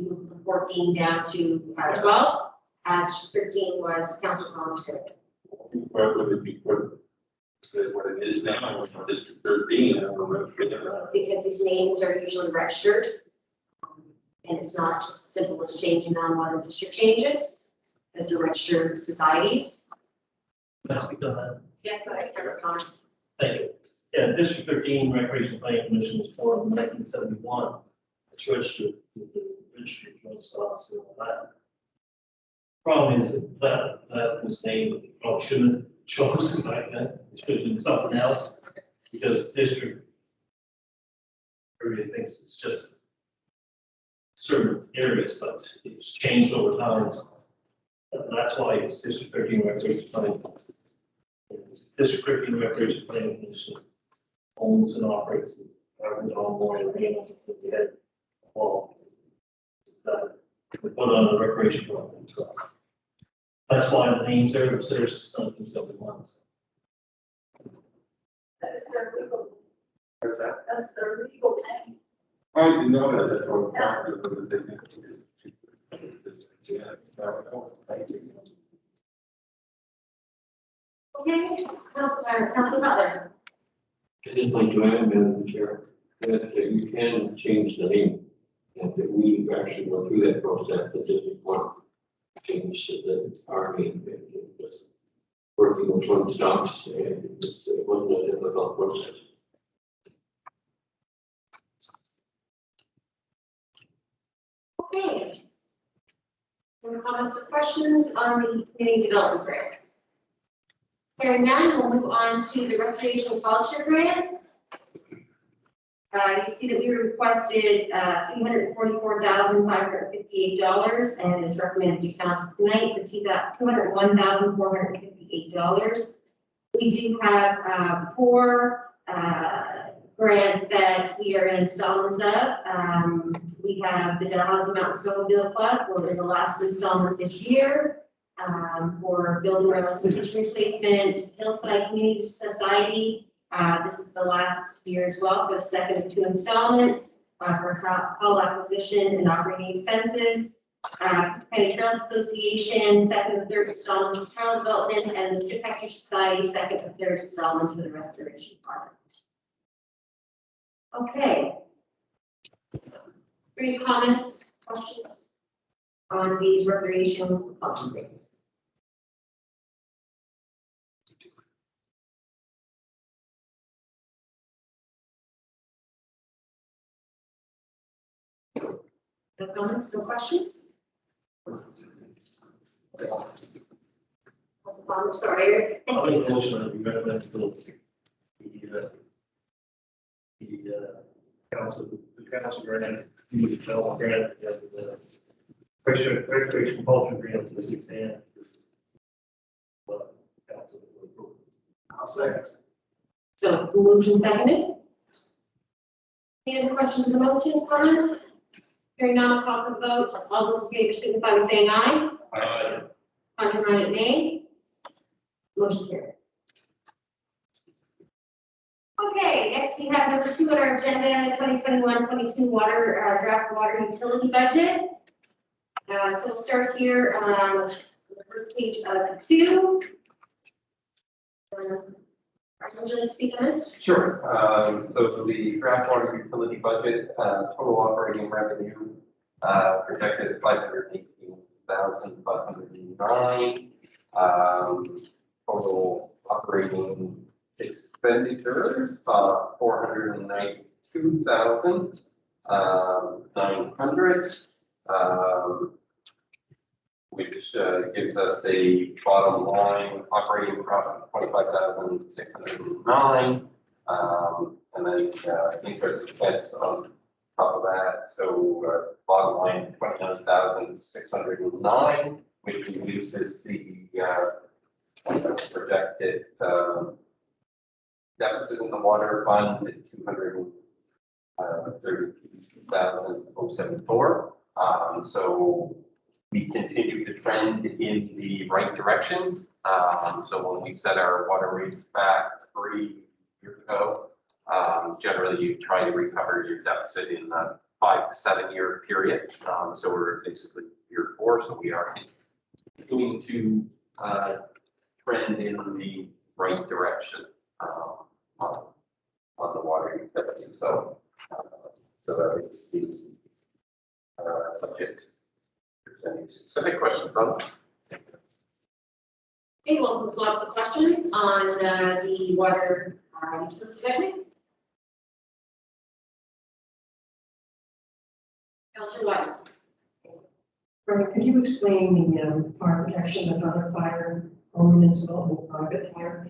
moved from 14 down to 12. As 13 was Council Congress. Where would it be put? What it is now, it's not District 13, I don't know if it's Because these names are usually registered. And it's not just as simple as changing them when the district changes, as the registered societies. Let's be done. Yes, I can recall. Thank you. Yeah, District 13 Recreation Planning Commission was formed in 1971. It's registered with the registry of joint stocks and all that. Problem is that was named, probably shouldn't have chosen back then. It should have been something else because district, everybody thinks it's just certain areas, but it's changed over time. And that's why it's District 13 Recreation Planning. District 13 Recreation Planning Commission owns and operates the on board and maintenance that we had. Well, that we put on the recreation plan. So that's why the names there, there's something one. That is their legal, What's that? that's their legal name. I didn't know that, that's all. Okay, Council Butler. I'd just like to add, Madam Chair, that you can change the name. And that we actually go through that process, that District 1 change the army and just working with one stops, and it wasn't a difficult process. Okay. Any comments or questions on the community development grants? Hearing none, we'll move on to the recreational culture grants. You see that we requested $344,558 and is recommended to count tonight for $201,458. We do have 4 grants that we are in installments of. We have the Delaware Mountain Snowmobile Club, we're in the last installment this year. For building rental kitchen replacement, Hillside Community Society. This is the last year as well for the second of 2 installments for hall acquisition and operating expenses. County Trails Association, second and third installments for trail development, and the Defector Society, second and third installments for the restoration project. Okay. Any comments, questions on these recreational function things? No comments, no questions? I'm sorry. I'll make a motion that we recommend to the council grant, community development grant, the recreation culture grant to the band. I'll second. So moved and seconded. Any other questions on the motion, comments? Hearing none, call for the vote. All those in favor signify by saying aye. Aye. Contrary, nay. Motion carried. Okay, next we have number 2 on our agenda, 2021-22 water, draft water utility budget. So we'll start here on the first page of 2. Would you like to speak on this? Sure. So the draft water utility budget, total operating revenue, projected at $518,509. Total operating expenditures, $492,900. Which gives us a bottom line operating profit of $25,609, and then interest expense on top of that. So bottom line $29,609, which reduces the projected deficit in the water fund to 232,074. So we continue to trend in the right direction. So when we set our water rates back 3 years ago, generally you try to recover your deficit in the 5 to 7 year period. So we're basically year 4, so we are continuing to trend in the right direction on the water utility. So that is the subject. If there's any specific questions on it? Okay, we'll pull up the questions on the water utility segment. Councilor White. Robert, could you explain the fire protection of other fire or municipal or private fire?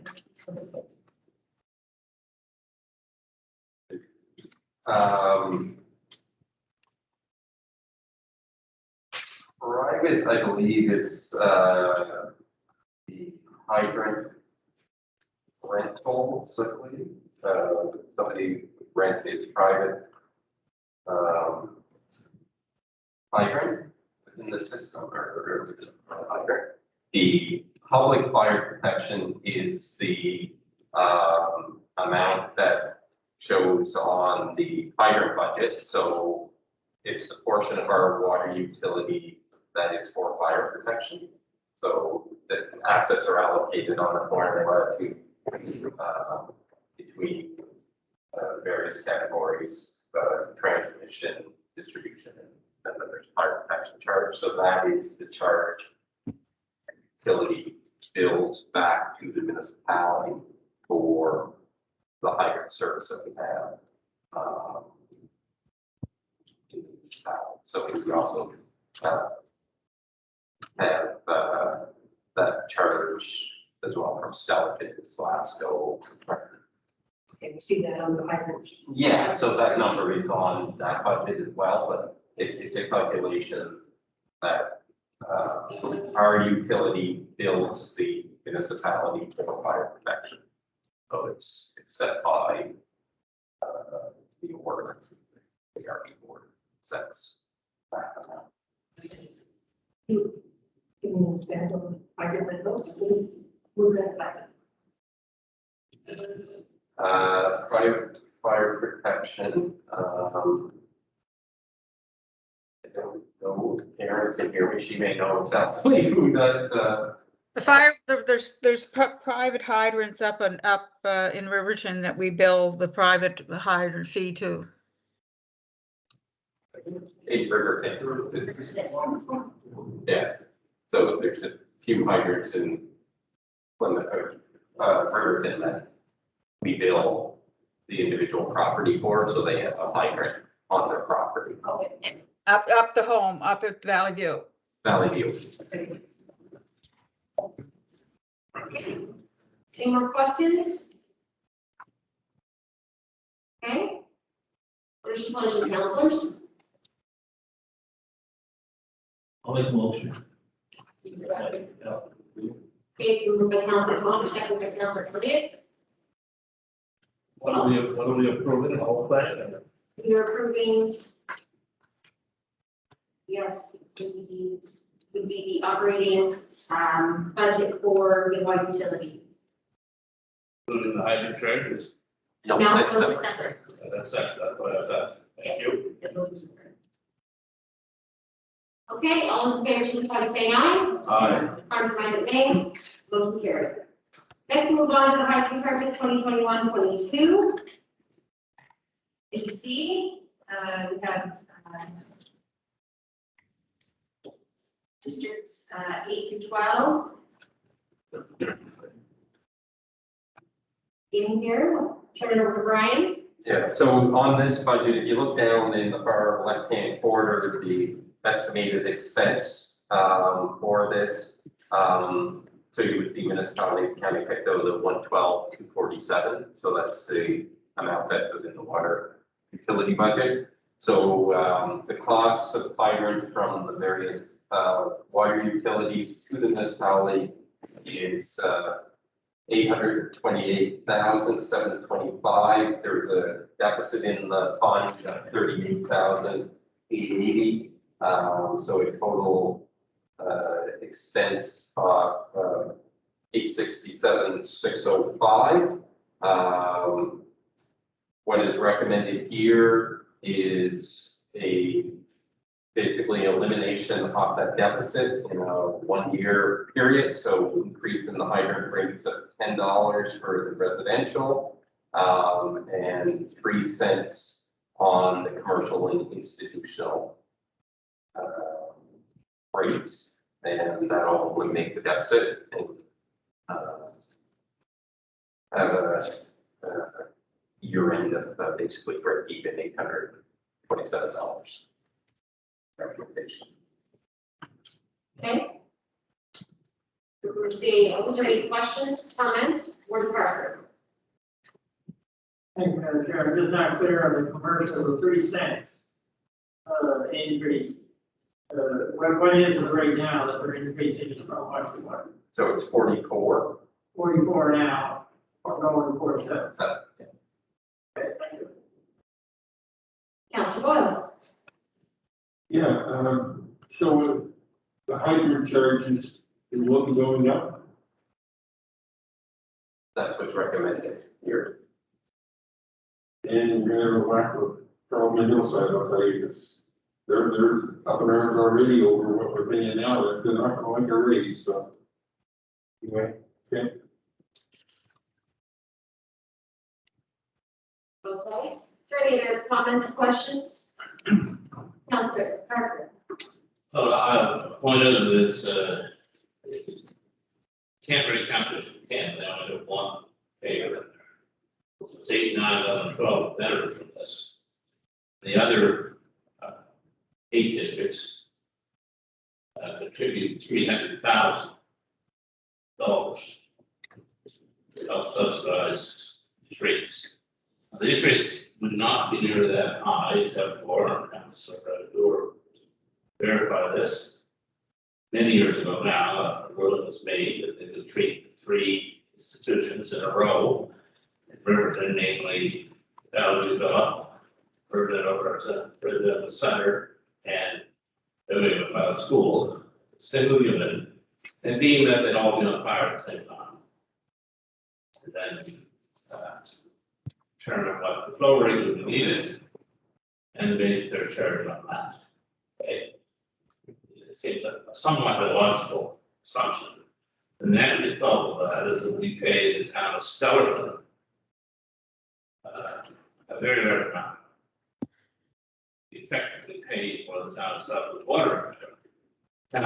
Private, I believe, is the hydrant rental simply. Somebody rented private hydrant in the system or hydrant. The public fire protection is the amount that shows on the hydrant budget. So it's the portion of our water utility that is for fire protection. So the assets are allocated on a formula to between various categories, transmission, distribution, and then there's fire protection charge. So that is the charge utility bills back to the municipality for the hydrant service that we have. In the municipality. So we also have that charge as well from Stellarton, Glasgow. Okay, we see that on the hydrant. Yeah, so that number is on that budget as well, but it's a calculation that our utility bills the municipality for fire protection. So it's set by the order, the RP board sets that amount. Give me an example. Hydrant rentals. Move that back. Private fire protection, I don't know, Karen can hear me, she may know exactly who that, The fire, there's private hydrants up in Riverton that we bill the private hydrant fee to. East River. Yeah, so there's a few hydrants in Plymouth, Riverton that we bill the individual property for, so they have a hydrant on their property. Okay. Up the home, up at Valley View. Valley View. Okay. Any more questions? Okay. What is your pleasure, councilors? I'll make a motion. Okay, it's been moved by Councilor Palmer, second by Councilor Elliott. What are we approving, all plan? You're approving. Yes, would be the operating budget for the water utility. Including the hydrant charges. No, Now, that's those are separate. separate. That's what I was asking. Thank you. Okay, all in favor, signify by saying aye. Aye. Contrary, nay. Motion carried. Next, we'll move on to the hydrant charges 2021-22. As you can see, we have districts 8 through 12. In here, turn it over to Brian. Yeah, so on this budget, if you look down in the far left-hand corner, the estimated expense for this. So you would see municipality of County Pictou, the 112,247. So that's the amount that was in the water utility budget. So the costs of hydrants from the various water utilities to the municipality is 828,725. There's a deficit in the fund of 38,880. So a total expense of 867,605. What is recommended here is basically elimination of that deficit in a 1-year period. So increase in the hydrant rates of $10 for the residential and 3 cents on the commercial and institutional rates. And that'll eliminate the deficit and have a year end of basically break even $827. Recommendation. Okay. We're seeing, was there any questions, comments, Warden Parker? Thank you, Madam Chair. I'm just not clear on the commercial, the 3 cents increase. What is it right now that we're increasing it from much to what? So it's 44. 44 now, or going to 47. Okay, thank you. Councilor Boyles? Yeah, so the hydrant charges is what going up? That's what's recommended here. And we're gonna have a lack of problem in hillside, I'll tell you, because they're up and around already over what we're paying now, they're not going to raise, so. Anyway, okay. Okay. Is there any other comments, questions? Councilor Parker? One of them is, can't really count as you can, they only have one payer in there. So it's 8, 9, 11, 12 better from this. The other 8 districts contribute $300,000 to help subsidize these rates. Now, these rates would not be nearly that high, except for, and so verify this. Many years ago now, a ruling was made that they would treat 3 institutions in a row. In Riverton, namely Valley Villa, Riverton over to Riverton Center, and the Riverton School, single unit, and being that they'd all be on fire at the same time. And then determine what the flow rate would be needed, and base their charge on that. Okay. It seems like somewhat a logical assumption. The net result of that is that we pay the town of Stellarton a very large amount. We effectively pay for the town of Stellarton's water. And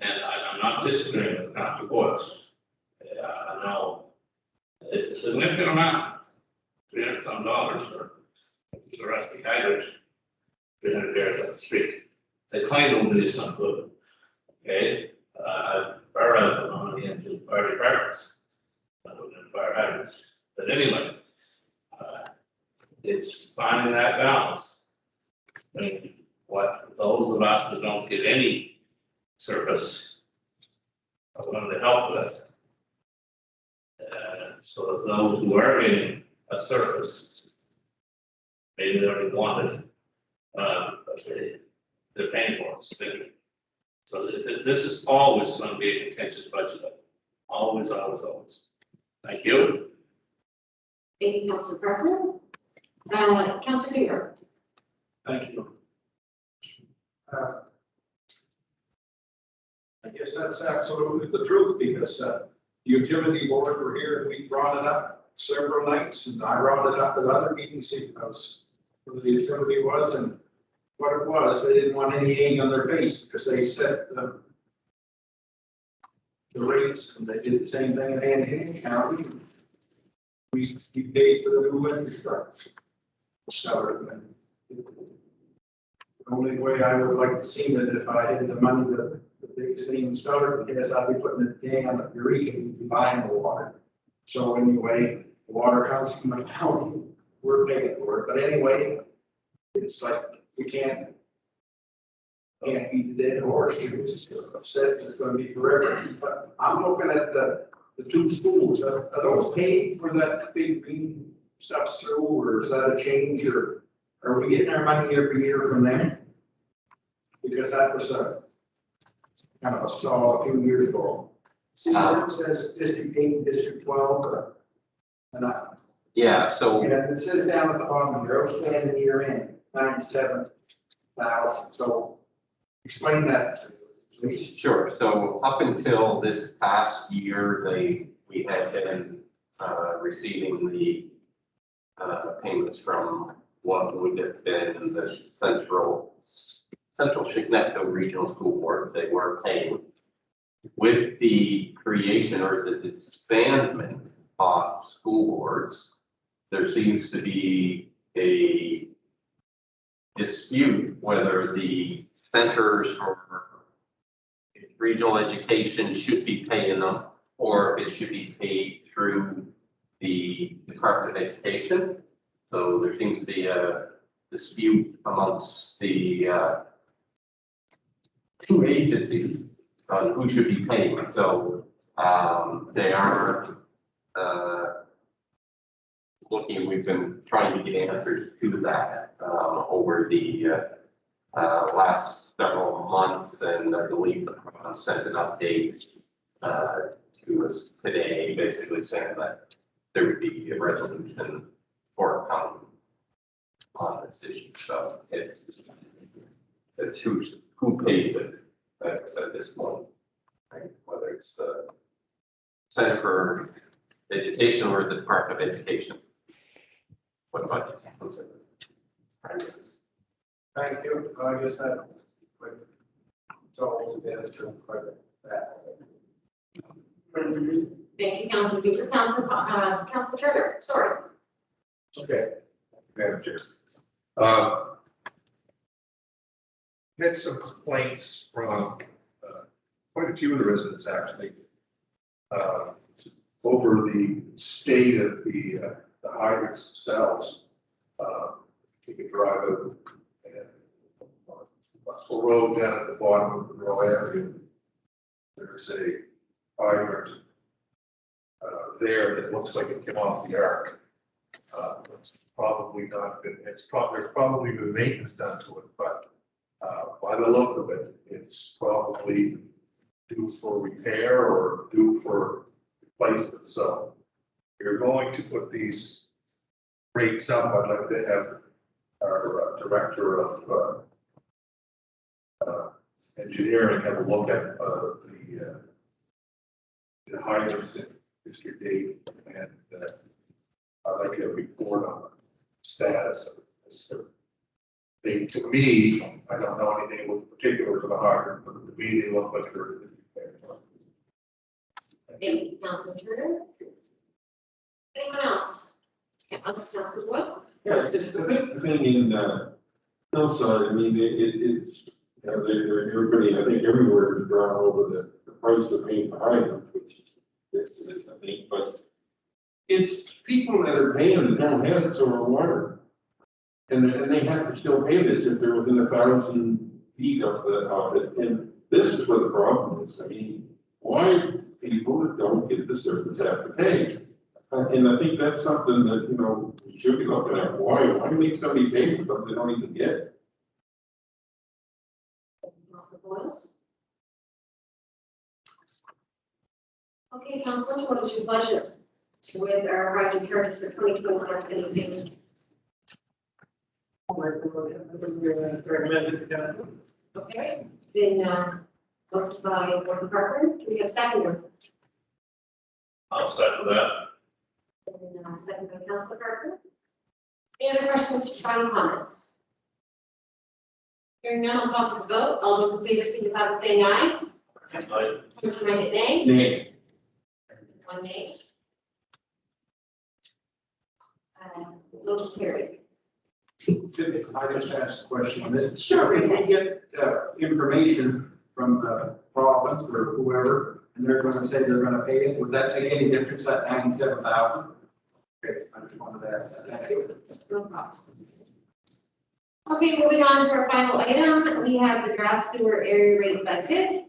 I'm not disagreeing with Councilor Boyles. I know it's a significant amount, $300-some for the rest of the hydrants, 300 pairs up the street. They claim it will do some good. Okay, fire on the end of fire departments, fire hydrants. But anyway, it's finding that balance. I mean, what those of us who don't get any service are willing to help with. So that those who are getting a service, maybe they already want it, but they're paying for it. So this is always going to be a contentious budget. Always, always, always. Thank you. Thank you, Councilor Parker. Councilor Beaver? Thank you. I guess that's absolutely the truth, because the utility board were here and we brought it up several nights, and I brought it up at other meetings because who the utility was and what it was. They didn't want any egg on their face because they set the rates, and they did the same thing in Anne County. We paid for the new infrastructure. So the only way I would like to see it, if I had the money, the biggest thing in Stoughton, because I'd be putting a dam at Eureka and buying the water. So anyway, the water comes from the county, we're paying for it. But anyway, it's like we can't can't beat the dead horse, you just said it's gonna be forever. But I'm looking at the two schools, are those paid for that big green stuff through, or is that a change, or are we getting our money every year from them? Because that was a kind of a saw a few years ago. See, where it says District 8 and District 12, and Yeah, so. yeah, it says down at the bottom, your outstanding year in, 97,000, so explain that, please. Sure. So up until this past year, we had been receiving the payments from what would have been the Central Chignecto Regional School Board. They were paying. With the creation or the disbandment of school boards, there seems to be a dispute whether the centers for regional education should be paying them or if it should be paid through the Department of Education. So there seems to be a dispute amongst the two agencies on who should be paying. So they are looking, we've been trying to get answers to that over the last several months, and I believe the province sent an update to us today, basically saying that there would be a resolution forthcoming on this issue. So it's who pays it at this point, right? Whether it's the Center for Education or the Department of Education. What about you? Thank you, I just had a quick, it's always been a true credit that. Thank you, Council Beaver. Council Turner, sorry. Okay. Madam Chair. Had some complaints from quite a few of the residents actually over the state of the hydrants themselves. You could drive over and Russell Road down at the bottom of the rural area. There's a hydrant there that looks like it came off the ark. It's probably not been, there's probably been maintenance done to it, but by the look of it, it's probably due for repair or due for replacement. So if you're going to put these rates up, I'd like to have our director of engineering have a look at the hydrants in District 8, and I'd like a report on the status of this. To me, I don't know anything with the particulars of the hydrant, but to me, they look like they're in repair. Thank you, Council Turner. Anyone else? Council Wood? Yeah, the thing in Hillside, I mean, it's, you know, everybody, I think everywhere is drawn over the price of paying for hydrants, which is I think, but it's people that are paying that don't have sewer water. And they have to still pay this if they're within 1,000 feet of it. And this is where the problem is. I mean, why people that don't get the service have to pay? And I think that's something that, you know, we should be looking at. Why make somebody pay for something they don't even get? Okay, Council, what is your budget with our hydrant charges for 2025? Okay, it's been looked by Board Department. Do we have seconder? I'll second that. And second by Council Parker. Any other questions or final comments? Hearing none, I'll call for the vote. All those in favor signify by saying aye. Aye. Motion by nay. Nay. One nay. Motion carried. I just asked a question on this. Sure. If we get information from the province or whoever, and they're going to say they're going to pay it, would that make any difference at 97,000? Okay, I just wanted to ask that. Thank you. No problem. Okay, moving on to our final item, we have the draft sewer area rate budget.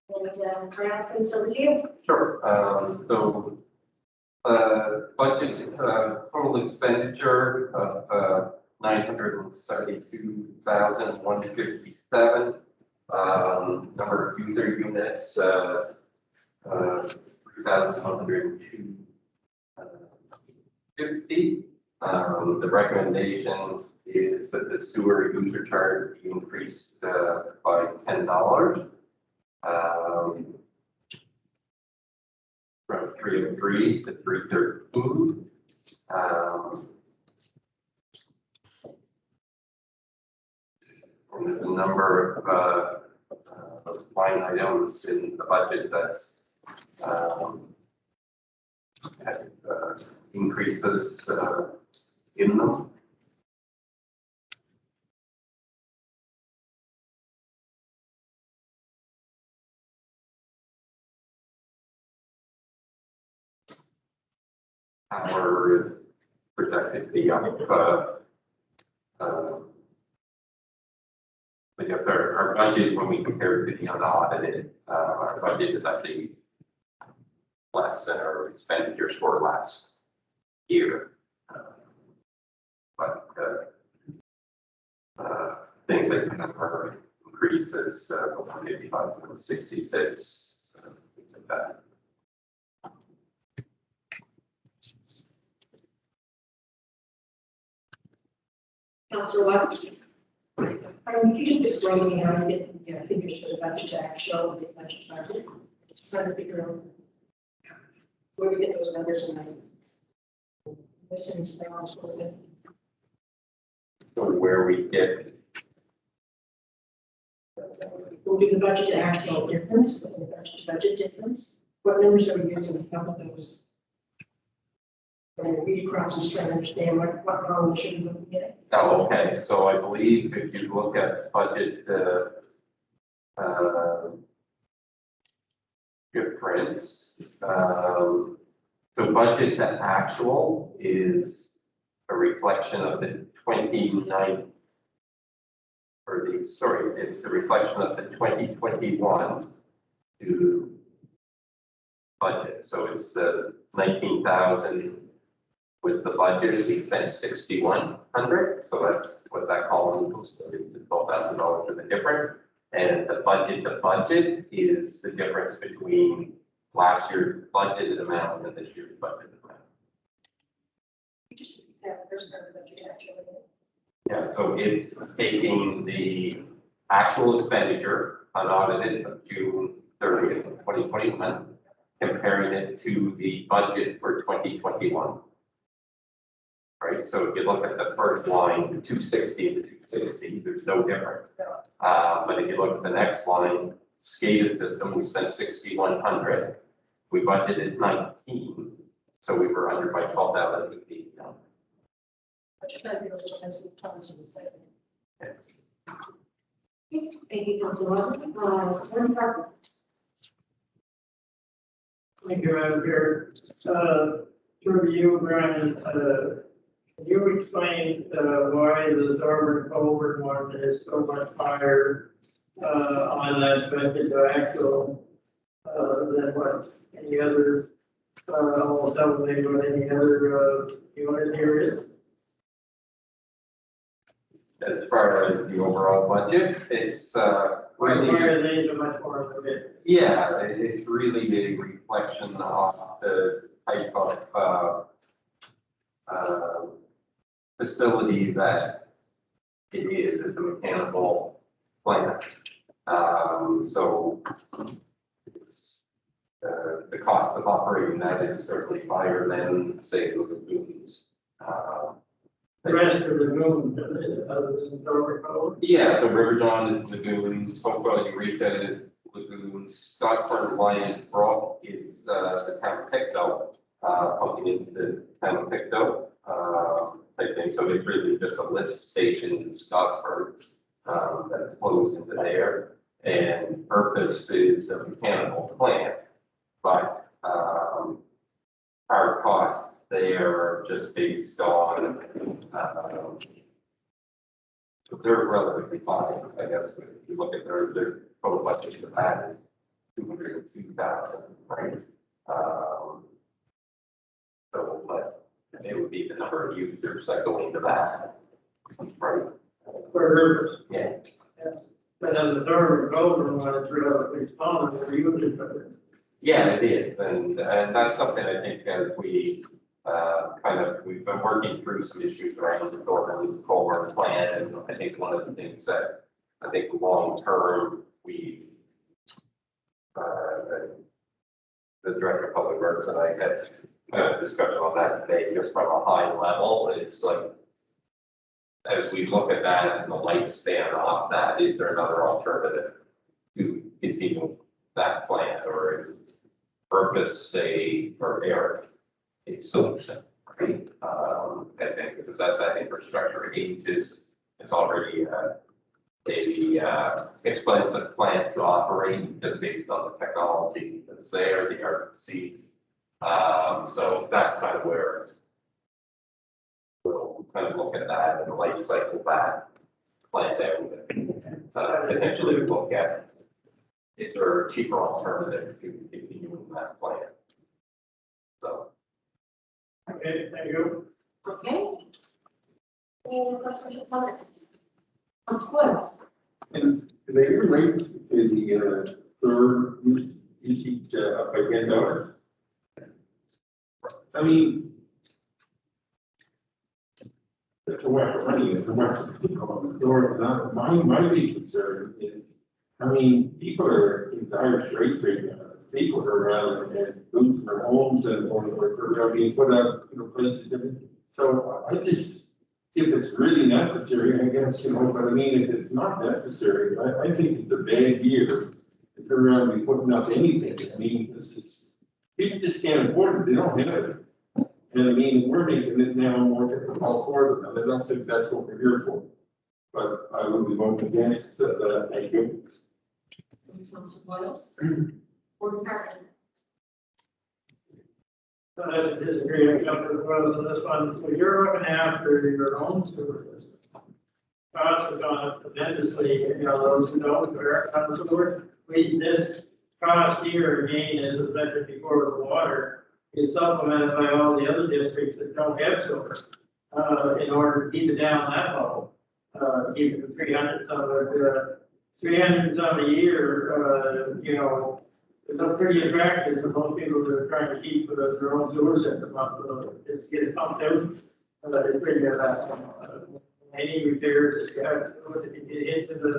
And, Brad, can start with you. Sure, budget, total expenditure of, 972,157. Number of user units, 3,102. 50. The recommendation is that the sewer user charge be increased by $10. From 303 to 313. And there's a number of line items in the budget that's had increases in them. Power is projected to be up, I guess our budget, when we compare it to the unaudited, our budget is actually less than our expenditures for last year. But things that are increases, 185 to 66, things like that. Councilor Watt? Can you just explain to me how you get the figures for the budget to actual the budget target? Just trying to figure out where we get those numbers and I listen to them on sort of it. So where we get. Will be the budget to actual difference, the budget to budget difference. What numbers are we using to come up with those? When I read across, I'm just trying to understand what column we should be looking at. Oh, okay, so I believe if you look at budget, difference, so budget to actual is a reflection of the 29, or the, sorry, it's a reflection of the 2021 to budget. So it's the 19,000 was the budget, we spent 6,100. So that's what that column goes to, $12,000 for the difference. And the budget is the difference between last year's budgeted amount and this year's budgeted amount. Yeah, so it's taking the actual expenditure unaudited of June 30th, 2021, comparing it to the budget for 2021. Right, so if you look at the first line, the 260 to 260, there's no difference. But if you look at the next line, SCADA system, we spent 6,100. We budgeted 19, so we were under by 12,080. Thank you, Councilor. Thank you, Madam Chair. Through you, Brian, you explained why the Darwin Culvert one is so much higher on that budget to actual than what any other, almost doubling what any other unit here is. As far as the overall budget, it's really. Why are they so much more of it? Yeah, it's really a reflection of the type of facility that it is. It's a mechanical plant. So the cost of operating that is certainly higher than, say, the lagoons. The rest of the lagoon, other than Darwin Culvert? Yeah, so River John is lagoons, Hopewell, Eureka lagoons, Scottsburg Lions Brook is the town of Pictou, pumping into the town of Pictou, type thing. So it's really just a lift station in Scottsburg that flows into there. And purpose is a mechanical plant, but our costs there are just based on So they're relatively fine, I guess, but if you look at their total budget for that is 202,000, right? So, but it would be the number of users that go into that, right? For, Yeah. but as a third golden one, it's relatively small, and they're usually, but Yeah, it is, and that's something I think as we, we've been working through some issues around the Thornton Culver plan, and I think one of the things that I think long term, we, the Director of Public Works and I had a discussion on that today, just from a high level, it's like, as we look at that and the lifespan of that, is there another alternative to continue that plan, or purpose a solution, right? I think because as that infrastructure ages, it's already expensive plant to operate just based on the technology that's there, the RC. So that's kind of where we'll kind of look at that and the life cycle of that plant out, potentially look at, is there a cheaper alternative to continuing that plan? So. okay, thank you. Okay. Any questions or comments? Council Williams? And do they relate to the third usage up again dollars? I mean, it's a wet money, it's a wet door. My big concern is, I mean, people are in dire straits right now. People are around and losing their homes and or being put out, places. So I just, if it's really necessary, I guess, but I mean, if it's not necessary, I think it's a bad year. If they're around to be putting up anything, I mean, people just can't afford it, they don't have it. And I mean, we're making it now more difficult for them, and I don't think that's what we're here for. But I would be voting against that, thank you. Council Williams? Board President? I disagree, I got the pros on this one, so you're looking after your own sewer system. Costs have gone up tremendously, those who don't, are on sewer. This cost here, again, as was mentioned before with the water, is supplemented by all the other districts that don't have sewer, in order to keep it down that low. Keep it to 300, 300 some a year, it's pretty attractive for most people that are trying to keep their own sewer system up. It's getting pumped out. It's pretty good. Any repairs that you have to do, if you get into the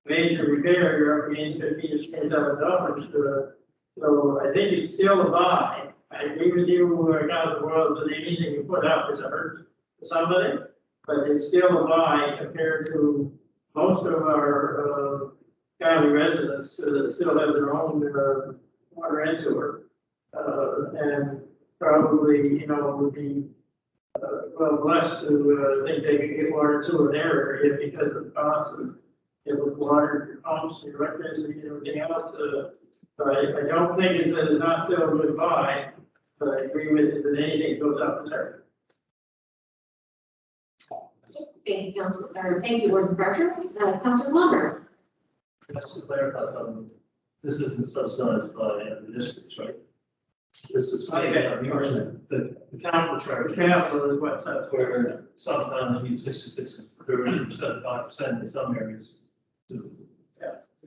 major repair, you're up against $15,000. So I think it's still a buy. I agree with you, Council Wells, that anything you put up is a hurt for somebody, but it's still a buy compared to most of our county residents still have their own water and sewer. And probably, would be well blessed to think they could get water and sewer in their area because of the cost of with water, pumps, electricity, and everything else. So I don't think it's not still a good buy, but I agree with you that anything goes up there. Thank you, Council, or thank you, Board President. Council Lumber? Just to clarify something, this isn't subsidized by the districts, right? This is the capital charge. Capital is what's up. Where sometimes we 66 or 75% in some areas. Yeah.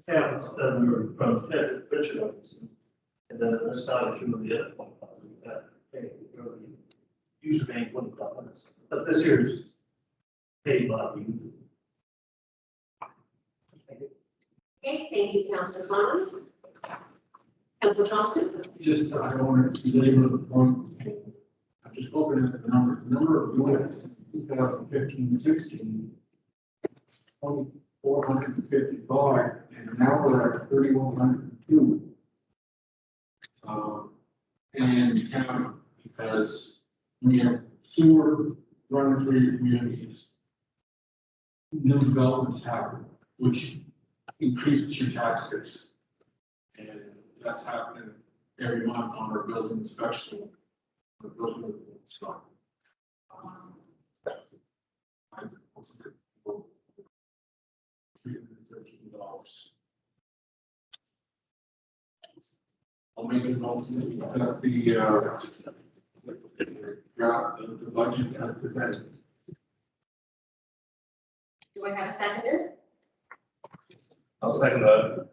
Then we were from fifth, Richard. And then this time, if you look at it, usually paying $25. But this year is paid by the user. Okay, thank you, Councilor Fawnin. Councilor Thompson? Just, I don't want to belabor the point. I'm just looking at the number of units, 2015-16, 2,455, and now we're at 3,102. And count because we have sewer running through your communities. New developments happen, which increases your tax base. And that's happening every month on our building inspection. The building stuff. make a motion, that the, draft of the budget as presented. Do I have a seconder? I'll second that.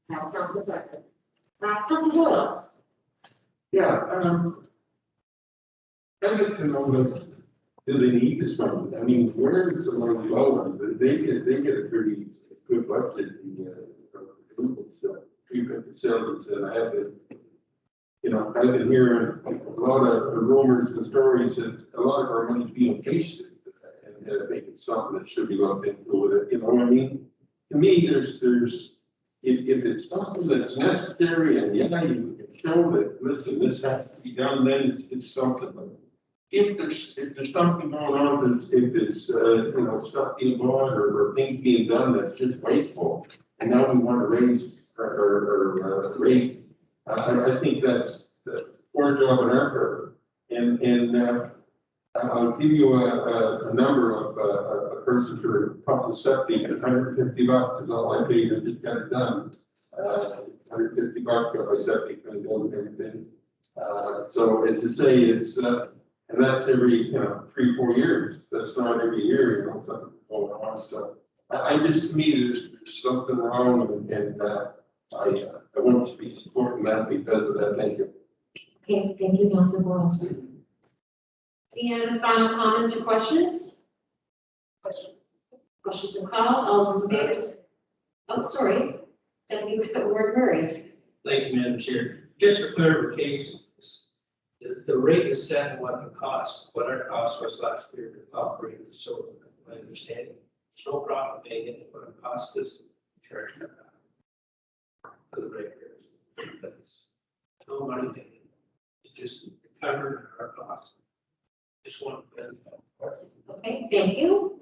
Now, Council President. Council Doyle. Yeah, I'd like to know that, do they need this money? I mean, where is the money going? They get a pretty good budget, the treatment facilities that I have been. You know, I've been hearing a lot of rumors and stories that a lot of our money being wasted. And I think it's something that should be looked into with it, you know what I mean? To me, there's, if it's something that's necessary and yeah, you can show that, listen, this has to be done, then it's something. But if there's something going on, if it's, you know, stuff being bought or things being done that's just wasteful, and now we want to raise or rate, I think that's the poor job on our part. And I'll give you a number of a person for pump the septic, $150 is all I paid to get it done. $150 got my septic and everything. So as you say, it's and that's every 3-4 years. That's not every year, you know, something going on. So I just, to me, there's something wrong, and I want to be supporting that because of that. Thank you. Okay, thank you, Councilor Boyle. Any other final comments or questions? Questions to call, all those in favor? Oh, sorry. Deputy Ward Murray. Thank you, Madam Chair. Just for clarification, the rate is set and what the cost, what our cost was last year to operate the solar, my understanding. There's no profit made in it, what it cost us to charge that for the ratepayers. That's no money taken. It's just covering our costs. Just want to. Okay, thank you.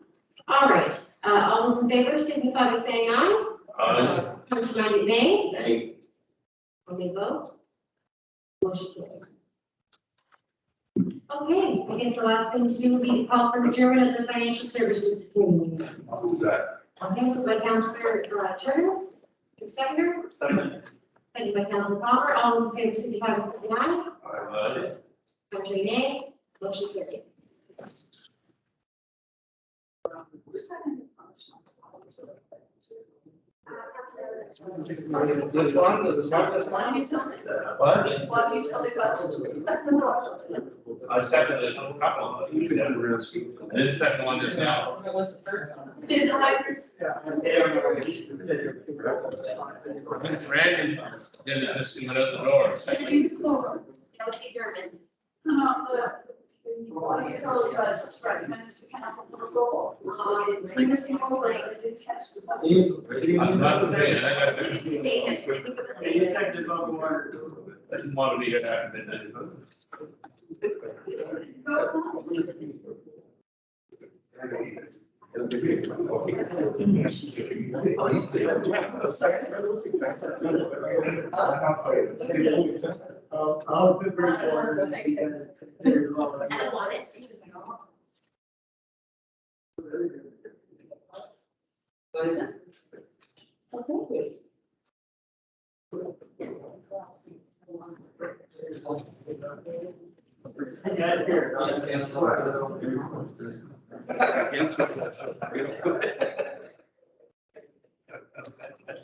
All right, all those in favor signify by saying aye. Aye. Contrary, nay. Hey. Only vote. Motion carried. Okay, I guess the last thing to do will be to call for adjournment of the financial services committee. I'll do that. Okay, moved by Councilor Turner. Seconder. Second. Seconded by Councilor Palmer. All those in favor signify by saying aye. Aye. Contrary, nay. Motion carried. This one, this one. What utility budget? I seconded a couple of them. And the second one just now. Did hydrants? Brandon didn't just went out the door. Councilor German. Utility budgets, recommended to council for approval. Previously, I did catch the. I'm not saying, I didn't want to be here after midnight. I'll be very water. And I want it. What is it? Okay.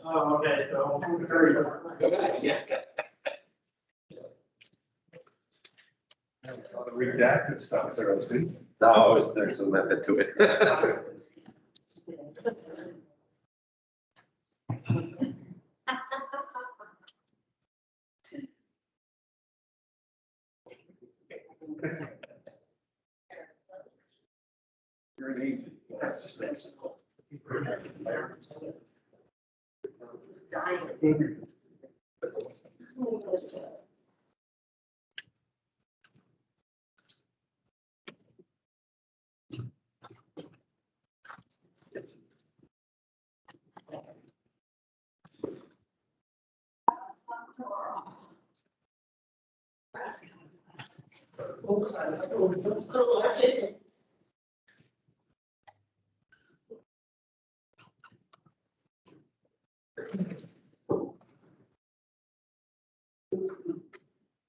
Oh, okay, so very good. Redacted stuff there, I think. No, there's a method to it. You're an agent. That's just nice.